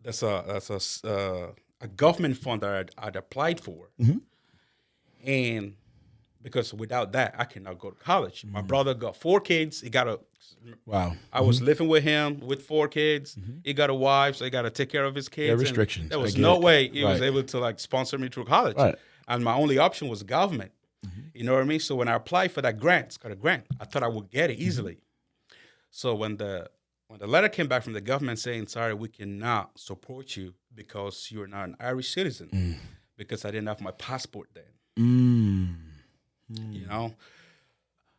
Speaker 5: that's a government fund that I'd applied for. And because without that, I cannot go to college. My brother got 4 kids. He got a
Speaker 4: Wow.
Speaker 5: I was living with him with 4 kids. He got a wife, so he got to take care of his kids.
Speaker 4: There are
Speaker 5: and
Speaker 4: restrictions.
Speaker 5: There
Speaker 4: I
Speaker 5: was
Speaker 4: get
Speaker 5: no
Speaker 4: it.
Speaker 5: way he was
Speaker 4: Right.
Speaker 5: able to sponsor me through college.
Speaker 4: Right.
Speaker 5: And my only option was government. You know what I mean? So when I applied for that grant, it's called a grant, I thought I would get it easily. So when the letter came back from the government saying, sorry, we cannot support you because you're not an Irish citizen, because I didn't have my passport then.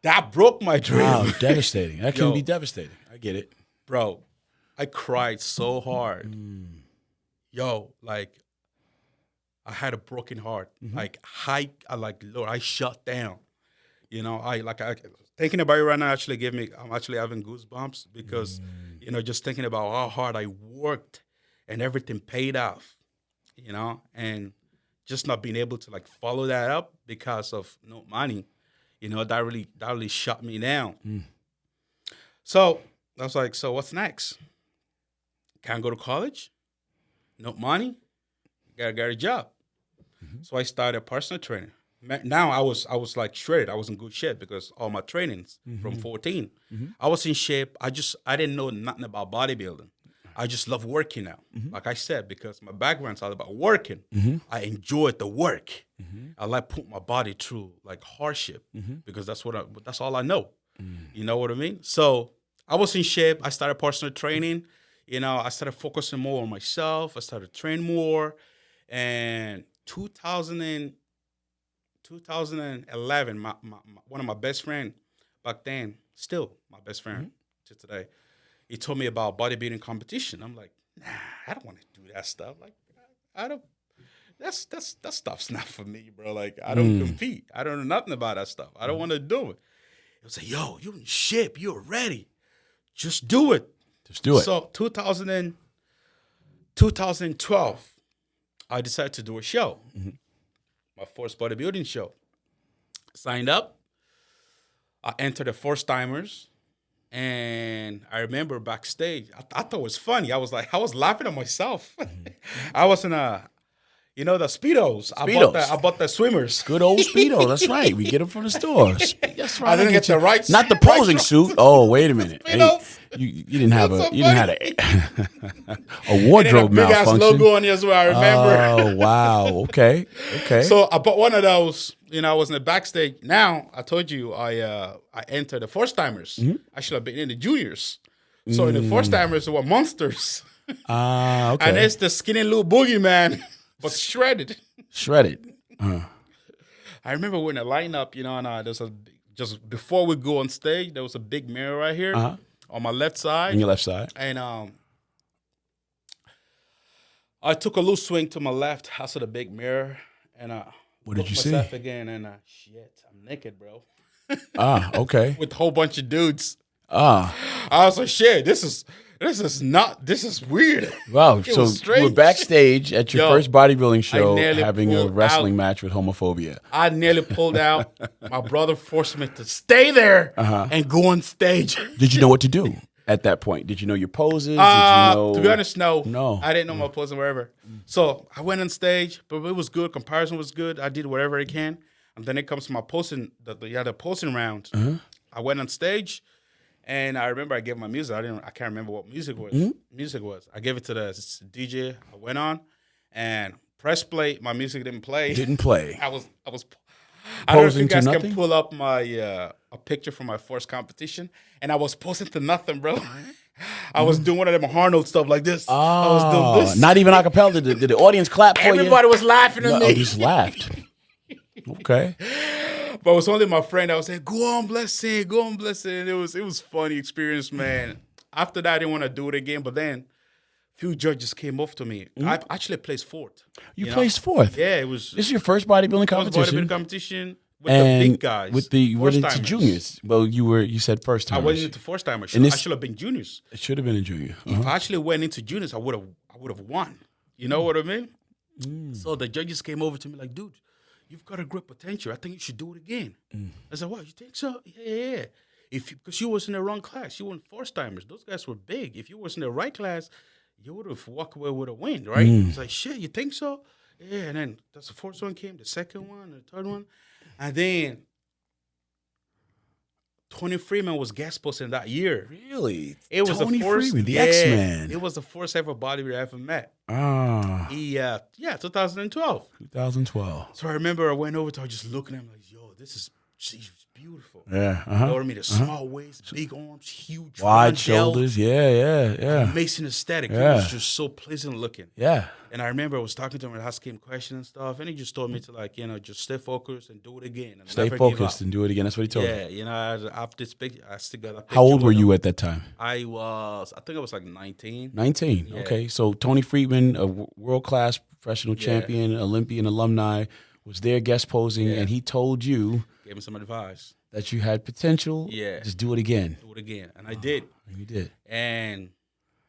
Speaker 5: That broke my dream.
Speaker 4: Wow, devastating. That can
Speaker 5: Yo.
Speaker 4: be devastating. I get it.
Speaker 5: Bro, I cried so hard. I had a broken heart. Lord, I shut down. I thinking about it right now I'm actually having goosebumps because, just thinking about how hard I worked and everything paid off, and just not being able to follow that up because of no money, that really shut me down. So I was like, so what's next? Can't go to college? No money? Gotta get a job. So I started personal training. Now I was shredded. I was in good shape because all my trainings from 14. I was in shape. I didn't know nothing about bodybuilding. I just love working out. Like I said, because my background's all about working. I enjoyed the work. I like put my body through hardship because that's all I know. You know what I mean? So I was in shape. I started personal training. I started focusing more on myself. I started training more. And 2011, one of my best friends back then, still my best friend to today, he told me about bodybuilding competition. I'm like, nah, I don't want to do that stuff. I don't. That stuff's not for me, bro. I don't compete. I don't know nothing about that stuff. I don't want to do it. He was like, yo, you're in shape. You're ready. Just do it.
Speaker 4: Just do it.
Speaker 5: So 2012, I decided to do a show. My first bodybuilding show. Signed up. I entered the first timers. And I remember backstage, I thought it was funny. I was laughing at myself. I was in the Speedos. I bought the swimmers.
Speaker 4: Good old Speedo. That's right. We get them from the store. That's right.
Speaker 5: I didn't get the right.
Speaker 4: Not the posing suit. Oh, wait a minute. Hey,
Speaker 5: Speedos.
Speaker 4: you didn't have
Speaker 5: That's
Speaker 4: a
Speaker 5: so
Speaker 4: you didn't have a wardrobe
Speaker 5: big ass
Speaker 4: malfunction.
Speaker 5: logo on it as well. I remember.
Speaker 4: Oh wow. Okay.
Speaker 5: So I bought one of those. I was in the backstage. Now I told you I entered the first timers. I should have been in the juniors. So in the first timers there were monsters.
Speaker 4: Okay.
Speaker 5: And it's the skinny little boogeyman, but shredded.
Speaker 4: Shredded.
Speaker 5: I remember we're in a lineup, and there's just before we go on stage, there was a big mirror right here on my left side.
Speaker 4: On your left side.
Speaker 5: And I took a loose swing to my left. I saw the big mirror, and
Speaker 4: What did you see?
Speaker 5: myself again, and shit, I'm naked, bro.
Speaker 4: Okay.
Speaker 5: With a whole bunch of dudes.
Speaker 4: I
Speaker 5: was like, shit, this is weird.
Speaker 4: Wow.
Speaker 5: It
Speaker 4: So
Speaker 5: was strange.
Speaker 4: we're backstage at your
Speaker 5: Yo,
Speaker 4: first bodybuilding show
Speaker 5: nearly
Speaker 4: having a
Speaker 5: pulled
Speaker 4: wrestling
Speaker 5: out.
Speaker 4: match with homophobia.
Speaker 5: I nearly pulled out. My brother forced me to stay there and go on stage.
Speaker 4: Did you know what to do at that point? Did you know your poses? Did you know...
Speaker 5: To be honest, no.
Speaker 4: No.
Speaker 5: I didn't know my pose and wherever. So I went on stage, but it was good. Comparison was good. I did whatever I can. And then it comes to my posing, the posing round. I went on stage, and I remember I gave my music. I can't remember what music was. Music was. I gave it to the DJ. I went on and pressed play. My music didn't play.
Speaker 4: Didn't play.
Speaker 5: I don't know if you
Speaker 4: Posing to
Speaker 5: guys
Speaker 4: nothing?
Speaker 5: can pull up my a picture from my first competition, and I was posing to nothing, bro. I was doing one of them Arnold stuff like this. I was doing this.
Speaker 4: Not even acapella. Did the audience clap for you?
Speaker 5: Everybody was laughing at
Speaker 4: No,
Speaker 5: me.
Speaker 4: just laughed. Okay.
Speaker 5: But it was only my friend that was saying, "Go on, blessing, go on, blessing." It was funny experience, man. After that, I didn't want to do it again. But then, few judges came up to me. I actually placed fourth.
Speaker 4: You placed fourth.
Speaker 5: Yeah, it was.
Speaker 4: This is your first bodybuilding competition.
Speaker 5: Bodybuilding competition with
Speaker 4: And
Speaker 5: the big guys.
Speaker 4: with the what is it,
Speaker 5: first-timers.
Speaker 4: juniors? Well, you said first time.
Speaker 5: I went into first timers.
Speaker 4: And this-
Speaker 5: I should have been juniors.
Speaker 4: It should have been a junior.
Speaker 5: If I actually went into juniors, I would have won. You know what I mean? So the judges came over to me like, "Dude, you've got a great potential. I think you should do it again." I said, "What? You think so?" Yeah. Because you was in the wrong class. You weren't first timers. Those guys were big. If you was in the right class, you would have walked away with a win, right? It's like, "Shit, you think so?" Yeah. And then that's the first one came, the second one, the third one, and then Tony Freeman was guest posting that year.
Speaker 4: Really?
Speaker 5: It was
Speaker 4: Tony
Speaker 5: the first,
Speaker 4: Freeman, the X-Man.
Speaker 5: It was the first ever bodybuilder I ever met.
Speaker 4: Ah,
Speaker 5: He, 2012.
Speaker 4: 2012.
Speaker 5: So I remember I went over to her just looking at him like, "Yo, she's beautiful."
Speaker 4: Yeah.
Speaker 5: You know what I mean? The small waist, big arms, huge
Speaker 4: Wide
Speaker 5: round
Speaker 4: shoulders.
Speaker 5: delt,
Speaker 4: Yeah.
Speaker 5: amazing aesthetic. It
Speaker 4: Yeah.
Speaker 5: was just so pleasant looking.
Speaker 4: Yeah.
Speaker 5: And I remember I was talking to him and asking him questions and stuff, and he just told me to just stay focused and do it again. And
Speaker 4: Stay
Speaker 5: never give
Speaker 4: focused
Speaker 5: up.
Speaker 4: and do it again. That's what he told
Speaker 5: Yeah,
Speaker 4: you.
Speaker 5: after this picture, I still got a picture.
Speaker 4: How old were
Speaker 5: with him.
Speaker 4: you at that time?
Speaker 5: I think I was like 19.
Speaker 4: 19.
Speaker 5: Yeah.
Speaker 4: Okay. So Tony Freeman, a world-class professional champion, Olympian alumni, was there guest posing,
Speaker 5: Yeah.
Speaker 4: and he told you
Speaker 5: Gave me some advice.
Speaker 4: that you had potential.
Speaker 5: Yeah.
Speaker 4: Just do it again.
Speaker 5: Do it again. And I did.
Speaker 4: And you did.
Speaker 5: And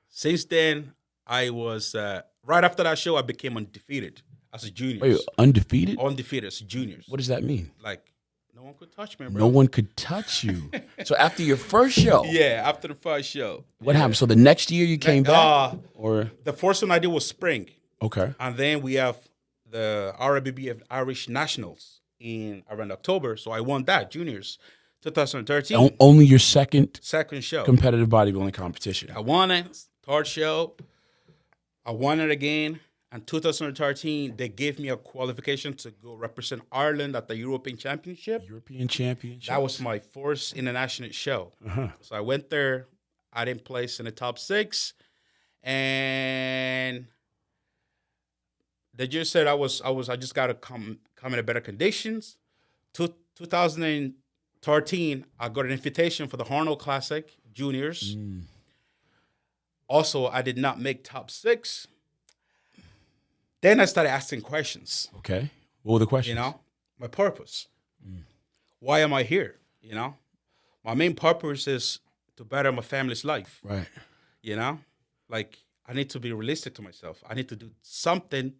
Speaker 5: since then, I was, right after that show, I became undefeated as a junior.
Speaker 4: Wait, undefeated?
Speaker 5: Undefeated as juniors.
Speaker 4: What does that mean?
Speaker 5: Like, no one could touch me, bro.
Speaker 4: No one could touch you. So after your first show,
Speaker 5: Yeah, after the first show.
Speaker 4: what happened? So the next year you came back? Or
Speaker 5: The first one I did was spring.
Speaker 4: okay.
Speaker 5: And then we have the RBBF Irish Nationals around October. So I won that, juniors, 2013.
Speaker 4: Only your second
Speaker 5: Second show.
Speaker 4: competitive bodybuilding competition.
Speaker 5: I won it. Third show. I won it again. And 2013, they gave me a qualification to go represent Ireland at the European Championship.
Speaker 4: European Championship.
Speaker 5: That was my first international show. So I went there. I didn't place in the top 6. And they just said I just gotta come in better conditions. 2013, I got an invitation for the Arnold Classic Juniors. Also, I did not make top 6. Then I started asking questions.
Speaker 4: Okay. What were the questions?
Speaker 5: My purpose. Why am I here? My main purpose is to better my family's life.
Speaker 4: Right.
Speaker 5: Like I need to be realistic to myself. I need to do something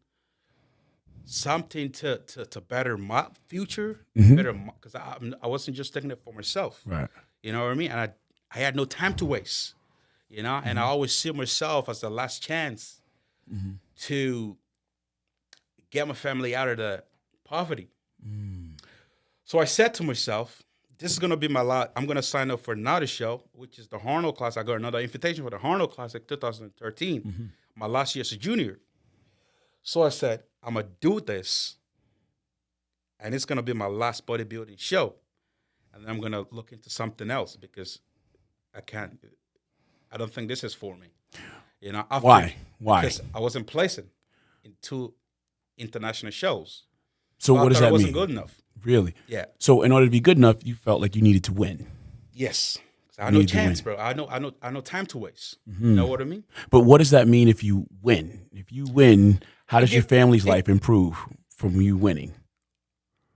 Speaker 5: to better my future, because I wasn't just taking it for myself.
Speaker 4: Right.
Speaker 5: You know what I mean? And I had no time to waste. And I always see myself as the last chance to get my family out of the poverty. So I said to myself, this is going to be my last. I'm going to sign up for another show, which is the Arnold Class. I got another invitation for the Arnold Classic 2013, my last year as a junior. So I said, I'm going to do this, and it's going to be my last bodybuilding show. And then I'm going to look into something else because I don't think this is for me.
Speaker 4: Why?
Speaker 5: Because I wasn't placing in 2 international shows.
Speaker 4: So what does that
Speaker 5: I wasn't
Speaker 4: mean?
Speaker 5: good enough.
Speaker 4: Really?
Speaker 5: Yeah.
Speaker 4: So in order to be good enough, you felt like you needed to win.
Speaker 5: Yes. I had no chance, bro. I know time to waste. You know what I mean?
Speaker 4: But what does that mean if you win? If you win, how does your family's life improve from you winning?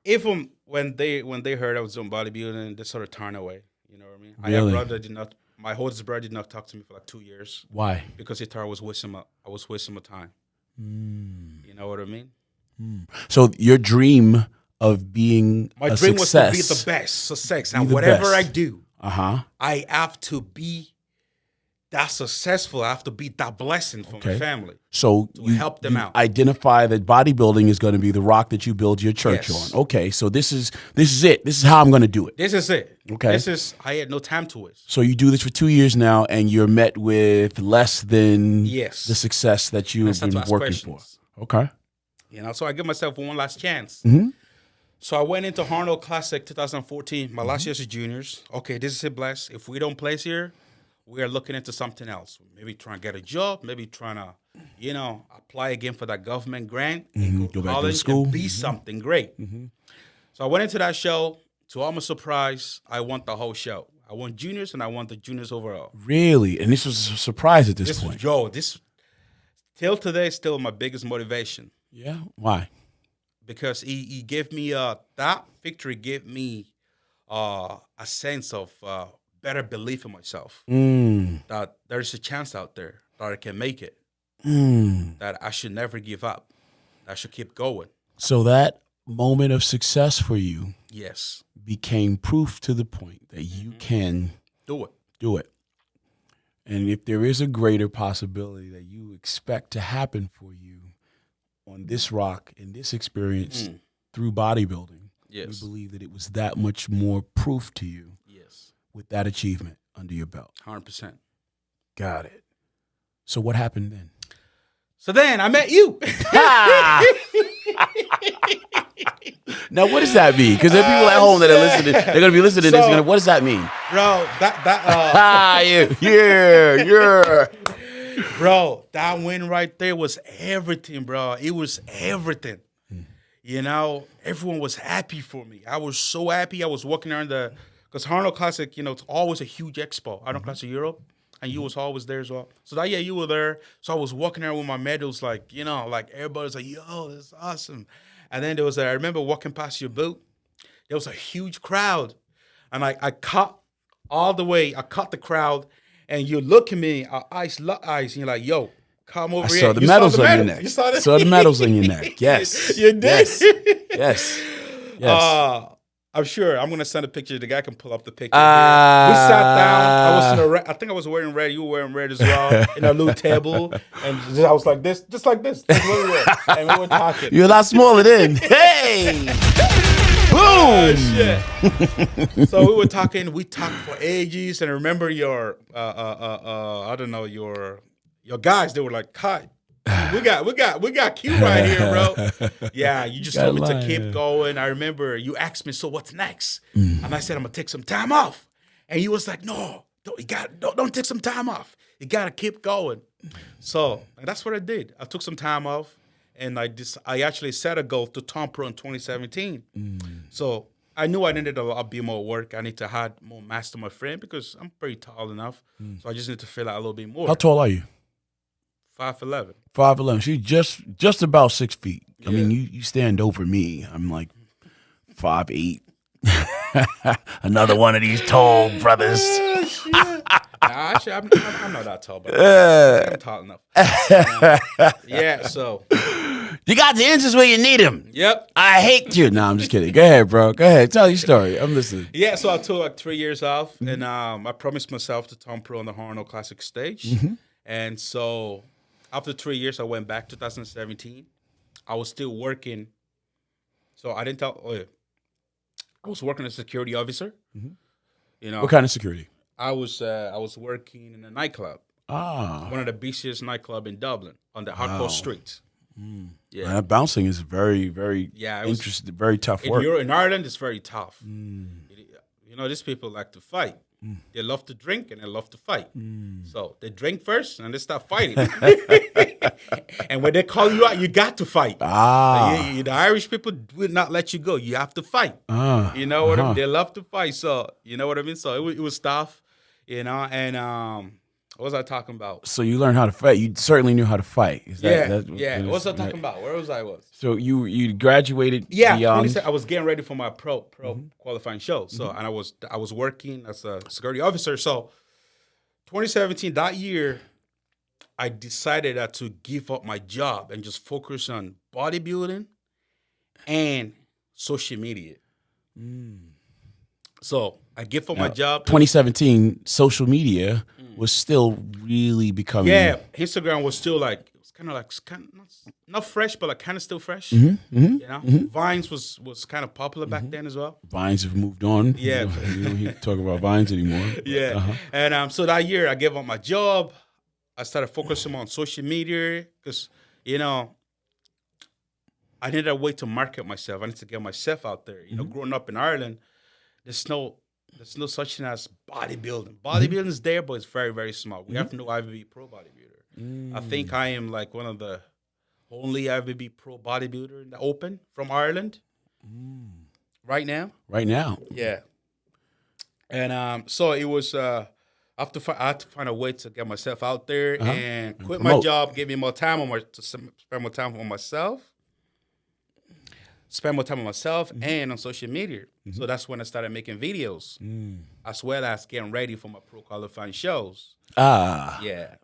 Speaker 5: Even when they heard I was doing bodybuilding, they sort of turned away. You know what I mean?
Speaker 4: Really?
Speaker 5: My oldest brother did not talk to me for like 2 years
Speaker 4: Why?
Speaker 5: because he thought I was wasting my time. You know what I mean?
Speaker 4: So your dream of being
Speaker 5: My
Speaker 4: a
Speaker 5: dream
Speaker 4: success,
Speaker 5: was to be the best success. And
Speaker 4: Be the
Speaker 5: whatever
Speaker 4: best.
Speaker 5: I do,
Speaker 4: Uh-huh.
Speaker 5: I have to be that successful. I have to be that blessing for my family.
Speaker 4: So
Speaker 5: To help them out.
Speaker 4: Identify that bodybuilding is going to be the rock that you build your church
Speaker 5: Yes.
Speaker 4: on. Okay, so this is it. This is how I'm going to do it.
Speaker 5: This is it.
Speaker 4: Okay.
Speaker 5: I had no time to waste.
Speaker 4: So you do this for 2 years now, and you're met with less than
Speaker 5: Yes.
Speaker 4: the success that you
Speaker 5: I
Speaker 4: have
Speaker 5: start
Speaker 4: been
Speaker 5: to ask
Speaker 4: working
Speaker 5: questions.
Speaker 4: for. Okay.
Speaker 5: So I give myself one last chance.
Speaker 4: Mm-hmm.
Speaker 5: So I went into Arnold Classic 2014, my last year as a juniors. Okay, this is it, Bless. If we don't place here, we are looking into something else. Maybe trying to get a job. Maybe trying to, apply again for that government grant and
Speaker 4: Go
Speaker 5: to
Speaker 4: back to
Speaker 5: college
Speaker 4: school.
Speaker 5: and be something great. So I went into that show. To all my surprise, I won the whole show. I won juniors and I won the juniors overall.
Speaker 4: Really? And this was a surprise at this point.
Speaker 5: This till today is still my biggest motivation.
Speaker 4: Yeah. Why?
Speaker 5: Because he gave me that victory gave me a sense of better belief in myself. That there's a chance out there that I can make it. That I should never give up. I should keep going.
Speaker 4: So that moment of success for you,
Speaker 5: yes,
Speaker 4: became proof to the point that you can
Speaker 5: do
Speaker 4: it. And if there is a greater possibility that you expect to happen for you on this rock in this experience through bodybuilding,
Speaker 5: yes,
Speaker 4: we believe that it was that much more proof to you.
Speaker 5: Yes,
Speaker 4: with that achievement under your belt.
Speaker 5: 100%.
Speaker 4: Got it. So what happened then?
Speaker 5: So then I met you.
Speaker 4: Now, what does that mean? Because there are people at home that are listening. They're going to be listening to this. What does that mean?
Speaker 5: Bro, Bro, that win right there was everything, bro. It was everything. Everyone was happy for me. I was so happy. I was walking around because Arnold Classic, it's always a huge expo. Arnold Classic Europe. And you was always there as well. So that year you were there. So I was walking around with my medals, like everybody was like, yo, this is awesome. And then I remember walking past your booth. There was a huge crowd. And I caught the crowd. And you look at me, our eyes lock eyes, and you're like, yo, come over here.
Speaker 4: I saw the medals on your neck.
Speaker 5: You saw
Speaker 4: the medals on your neck. Yes.
Speaker 5: You did?
Speaker 4: Yes.
Speaker 5: I'm sure. I'm gonna send a picture. The guy can pull up the picture. We sat down. I think I was wearing red. You were wearing red as well. In a little table, and I was like this, just like this. That's what we were. And we were talking.
Speaker 4: You're a lot smaller then. Hey, boom!
Speaker 5: Shit. So we were talking. We talked for ages, and I remember your your guys. They were like, "Cut. We got Q right here, bro." Yeah, you just told me to keep going. I remember you asked me, so what's next? And I said, I'm gonna take some time off. And you was like, no, don't take some time off. You gotta keep going. So that's what I did. I took some time off, and I actually set a goal to Tom Pro in 2017. So I knew I needed a bit more work. I need to have more mass to my frame because I'm pretty tall enough. So I just need to fill out a little bit more.
Speaker 4: How tall are you?
Speaker 5: 5'11".
Speaker 4: 5'11". She's just about 6 feet.
Speaker 5: Yeah.
Speaker 4: I mean, you stand over me. I'm like 5'8". Another one of these tall brothers.
Speaker 5: Actually, I'm not that tall, but I'm tall enough. Yeah, so.
Speaker 4: You got the inches where you need them.
Speaker 5: Yep.
Speaker 4: I hate you. No, I'm just kidding. Go ahead, bro. Go ahead. Tell your story. I'm listening.
Speaker 5: Yeah, so I took like 3 years off, and I promised myself to turn pro on the Arnold Classic stage. And so after 3 years, I went back 2017. I was still working. So I didn't tell. I was working as a security officer.
Speaker 4: What kind of security?
Speaker 5: I was working in a nightclub. One of the busiest nightclub in Dublin on the hardcore streets. Yeah,
Speaker 4: that bouncing is very, very interesting, very tough work.
Speaker 5: In Ireland, it's very tough. These people like to fight. They love to drink and they love to fight. So they drink first and they start fighting. And when they call you out, you got to fight. The Irish people will not let you go. You have to fight. You know what I mean? They love to fight. So, you know what I mean? So it was tough, and what was I talking about?
Speaker 4: So you learned how to fight. You certainly knew how to fight.
Speaker 5: What was I talking about? Where was I?
Speaker 4: So you graduated.
Speaker 5: Yeah, I was getting ready for my pro qualifying show. So and I was working as a security officer. So 2017, that year, I decided to give up my job and just focus on bodybuilding and social media. So I give up my job.
Speaker 4: 2017, social media was still really becoming.
Speaker 5: Yeah, Instagram was still like, it was kind of not fresh, but like kind of still fresh. Vines was kind of popular back then as well.
Speaker 4: Vines have moved on.
Speaker 5: Yeah,
Speaker 4: you don't hear talk about Vines anymore.
Speaker 5: Yeah, and so that year I gave up my job. I started focusing on social media because I needed a way to market myself. I need to get myself out there. Growing up in Ireland, there's no there's no such thing as bodybuilding. Bodybuilding is there, but it's very, very small. We have no IFBB pro bodybuilder. I think I am like one of the only IFBB pro bodybuilder in the open from Ireland right now.
Speaker 4: Right now.
Speaker 5: Yeah. And so it was, I had to find a way to get myself out there and quit my job, give me more time to spend more time on myself. Spend more time on myself and on social media. So that's when I started making videos, as well as getting ready for my pro qualifying shows. Yeah.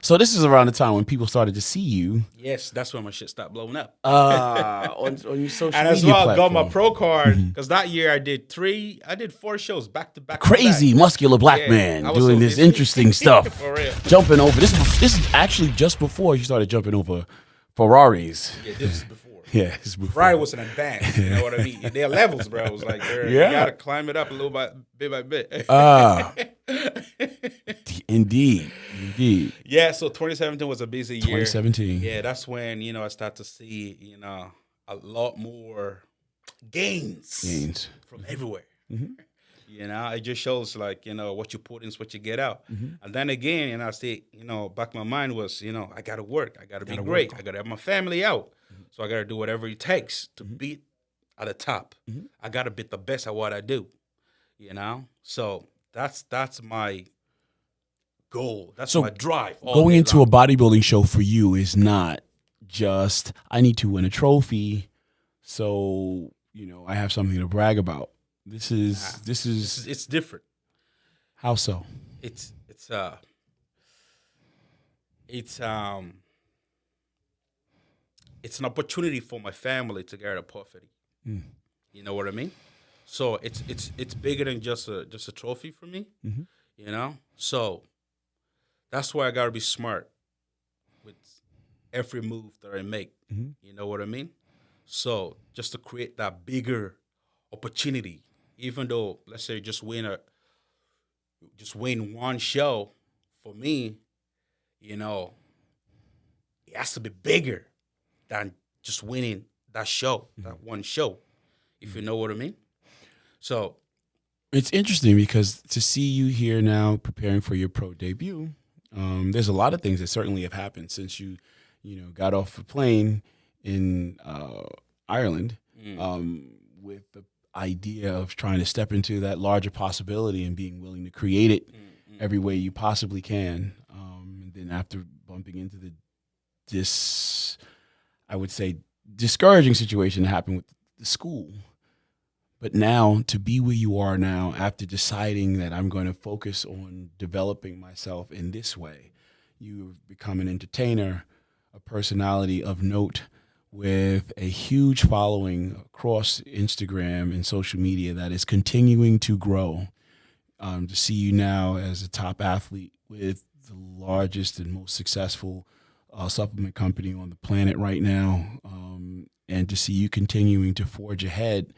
Speaker 4: So this is around the time when people started to see you.
Speaker 5: Yes, that's when my shit stopped blowing up.
Speaker 4: On your social media
Speaker 5: And as well, I got my
Speaker 4: platform.
Speaker 5: pro card because that year I did 4 shows back to back.
Speaker 4: Crazy muscular black
Speaker 5: Yeah,
Speaker 4: man
Speaker 5: I was
Speaker 4: doing
Speaker 5: so
Speaker 4: this
Speaker 5: busy.
Speaker 4: interesting stuff.
Speaker 5: For real.
Speaker 4: Jumping over. This is actually just before you started jumping over Ferraris.
Speaker 5: Yeah, this was before.
Speaker 4: Yeah, this is before.
Speaker 5: Ferrari was an advance. You know what I mean? They're levels, bro. It was like, you got to climb it up a little bit by bit.
Speaker 4: Indeed.
Speaker 5: Yeah, so 2017 was a busy year.
Speaker 4: 2017.
Speaker 5: Yeah, that's when, I start to see, a lot more gains. From everywhere. It just shows like, what you put in is what you get out. And then again, I say, back my mind was, I got to work. I got to be great. I got to have my family out. So I got to do whatever it takes to be at the top. I got to be the best at what I do, So that's my goal. That's my drive.
Speaker 4: Going into a bodybuilding show for you is not just, I need to win a trophy, so, I have something to brag about. This is
Speaker 5: it's different.
Speaker 4: How so?
Speaker 5: It's an opportunity for my family to get a prophet. You know what I mean? So it's bigger than just a trophy for me. So that's why I gotta be smart with every move that I make. You know what I mean? So just to create that bigger opportunity, even though let's say just win one show, for me, it has to be bigger than just winning that show, that one show, if you know what I mean. So
Speaker 4: it's interesting because to see you here now preparing for your pro debut, there's a lot of things that certainly have happened since you got off the plane in Ireland with the idea of trying to step into that larger possibility and being willing to create it every way you possibly can. And then after bumping into I would say, discouraging situation that happened with the school. But now to be where you are now, after deciding that I'm going to focus on developing myself in this way, you've become an entertainer, a personality of note with a huge following across Instagram and social media that is continuing to grow. To see you now as a top athlete with the largest and most successful supplement company on the planet right now, and to see you continuing to forge ahead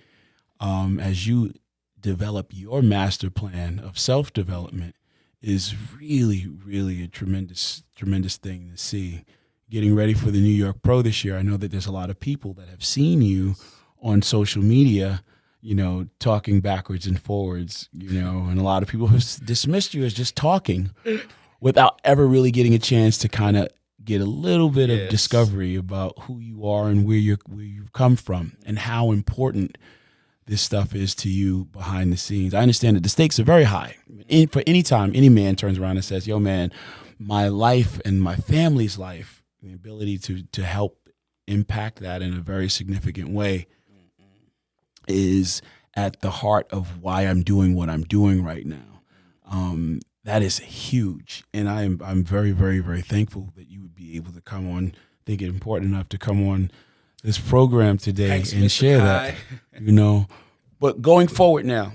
Speaker 4: as you develop your master plan of self-development is really, really a tremendous, tremendous thing to see. Getting ready for the New York Pro this year, I know that there's a lot of people that have seen you on social media, talking backwards and forwards, and a lot of people have dismissed you as just talking without ever really getting a chance to kind of get a little bit of discovery about who you are and where you've come from and how important this stuff is to you behind the scenes. I understand that the stakes are very high. For any time any man turns around and says, yo, man, my life and my family's life, the ability to help impact that in a very significant way is at the heart of why I'm doing what I'm doing right now. That is huge. And I'm very, very, very thankful that you would be able to come on, think it important enough to come on this program today.
Speaker 5: Thanks,
Speaker 4: and
Speaker 5: Mr.
Speaker 4: share
Speaker 5: Kai.
Speaker 4: that, But going forward now,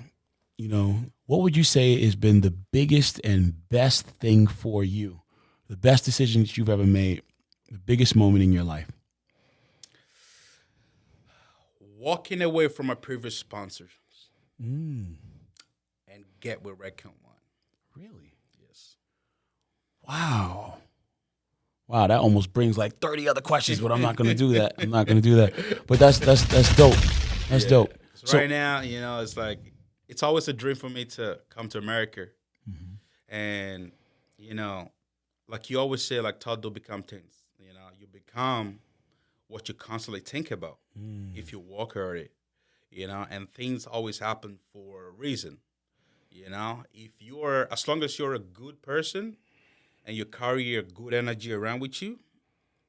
Speaker 4: what would you say has been the biggest and best thing for you? The best decision that you've ever made, the biggest moment in your life?
Speaker 5: Walking away from my previous sponsors and get with Red Count One.
Speaker 4: Really?
Speaker 5: Yes.
Speaker 4: Wow, that almost brings like 30 other questions, but I'm not going to do that. But that's dope. That's dope.
Speaker 5: So right now, it's like it's always a dream for me to come to America. And, like you always say, like, thought do become things. You become what you constantly think about if you work at it, and things always happen for a reason. As long as you're a good person and you carry your good energy around with you,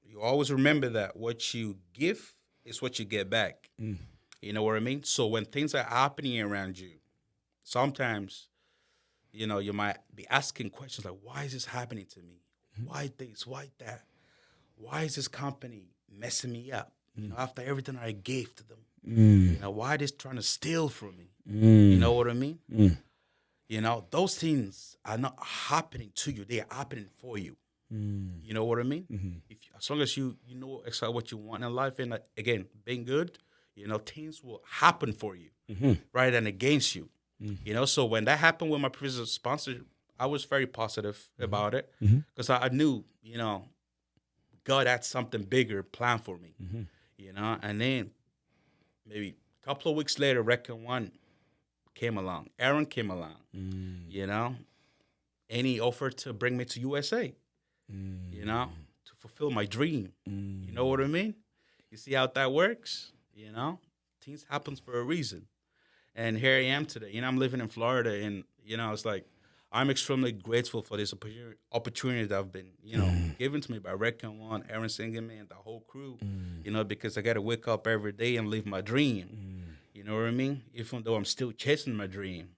Speaker 5: you always remember that what you give is what you get back. You know what I mean? So when things are happening around you, sometimes, you might be asking questions like, why is this happening to me? Why this? Why that? Why is this company messing me up? After everything I gave to them. Why are they trying to steal from me? You know what I mean? Those things are not happening to you. They are happening for you. You know what I mean? As long as you know exactly what you want in life, and again, being good, things will happen for you, rather than against you. So when that happened with my previous sponsor, I was very positive about it because I knew, God had something bigger planned for me, and then maybe a couple of weeks later, Reckon One came along. Aaron came along, and he offered to bring me to USA, to fulfill my dream. You know what I mean? You see how that works? Things happens for a reason. And here I am today. I'm living in Florida, and, it's like, I'm extremely grateful for this opportunity that I've been, given to me by Reckon One, Aaron Singerman, and the whole crew, because I got to wake up every day and live my dream. You know what I mean? Even though I'm still chasing my dream,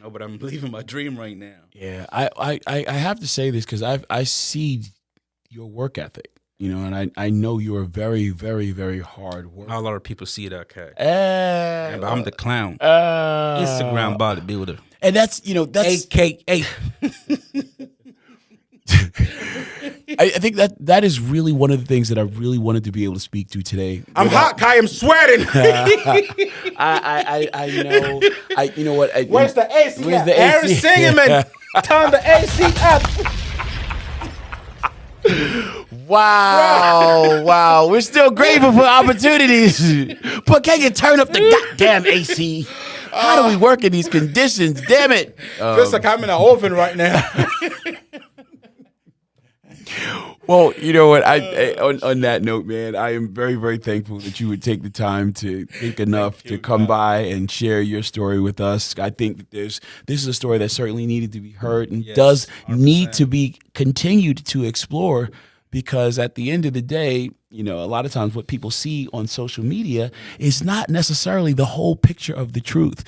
Speaker 5: but I'm living my dream right now.
Speaker 4: Yeah, I have to say this because I see your work ethic, and I know you're a very, very, very hard worker.
Speaker 5: Not a lot of people see that, okay? But I'm the clown. Instagram bodybuilder.
Speaker 4: And that's
Speaker 5: AKA.
Speaker 4: I think that is really one of the things that I really wanted to be able to speak to today.
Speaker 5: I'm hot, Kai. I'm sweating.
Speaker 4: I know. You know what?
Speaker 5: Where's the AC?
Speaker 4: Where's the
Speaker 5: Aaron
Speaker 4: AC?
Speaker 5: Singerman, turn the AC up.
Speaker 4: Wow. We're still grateful for opportunities. But can you turn up the goddamn AC? How do we work in these conditions? Damn it.
Speaker 5: Feels like I'm in an oven right now.
Speaker 4: Well, you know what? On that note, man, I am very, very thankful that you would take the time to think enough to come by and share your story with us. I think that this is a story that certainly needed to be heard and does 100%. Need to be continued to explore, because at the end of the day, a lot of times what people see on social media is not necessarily the whole picture of the truth.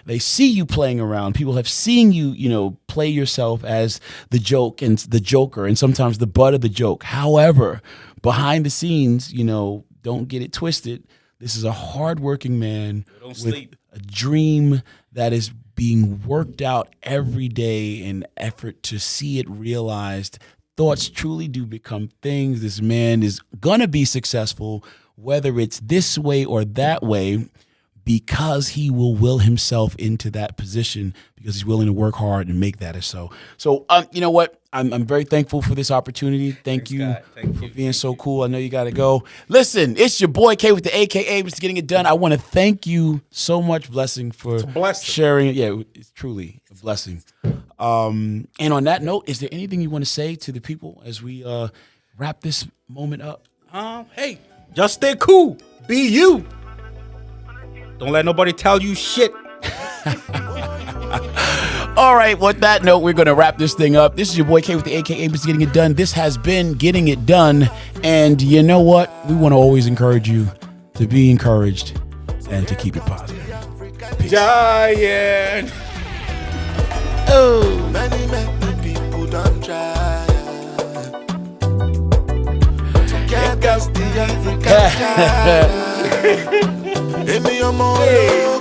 Speaker 4: They see you playing around. People have seen you, play yourself as the joke and the joker and sometimes the butt of the joke. However, behind the scenes, don't get it twisted. This is a hardworking man with a dream that is being worked out every day in effort to see it realized. Thoughts truly do become things. This man is going to be successful, whether it's this way or that way, because he will will himself into that position, because he's willing to work hard and make that as so. So, you know what? I'm very thankful for this opportunity. Thanks, you for being so cool. I know you got to go. Listen, it's your boy K with the AKA, Mr. Getting It Done. I want to thank you so much, Blessing, for sharing it. Yeah, it's truly a blessing. And on that note, is there anything you want to say to the people as we wrap this moment up?
Speaker 5: Hey, just stay cool. Be you. Don't let nobody tell you shit.
Speaker 4: All right, with that note, we're going to wrap this thing up. This is your boy K with the AKA, Mr. Getting It Done. This has been Getting It Done. And you know what? We want to always encourage you to be encouraged and to keep it positive. Peace.
Speaker 5: Giant.
Speaker 3: Oh, many people don't try. To get the African child. Give me your money.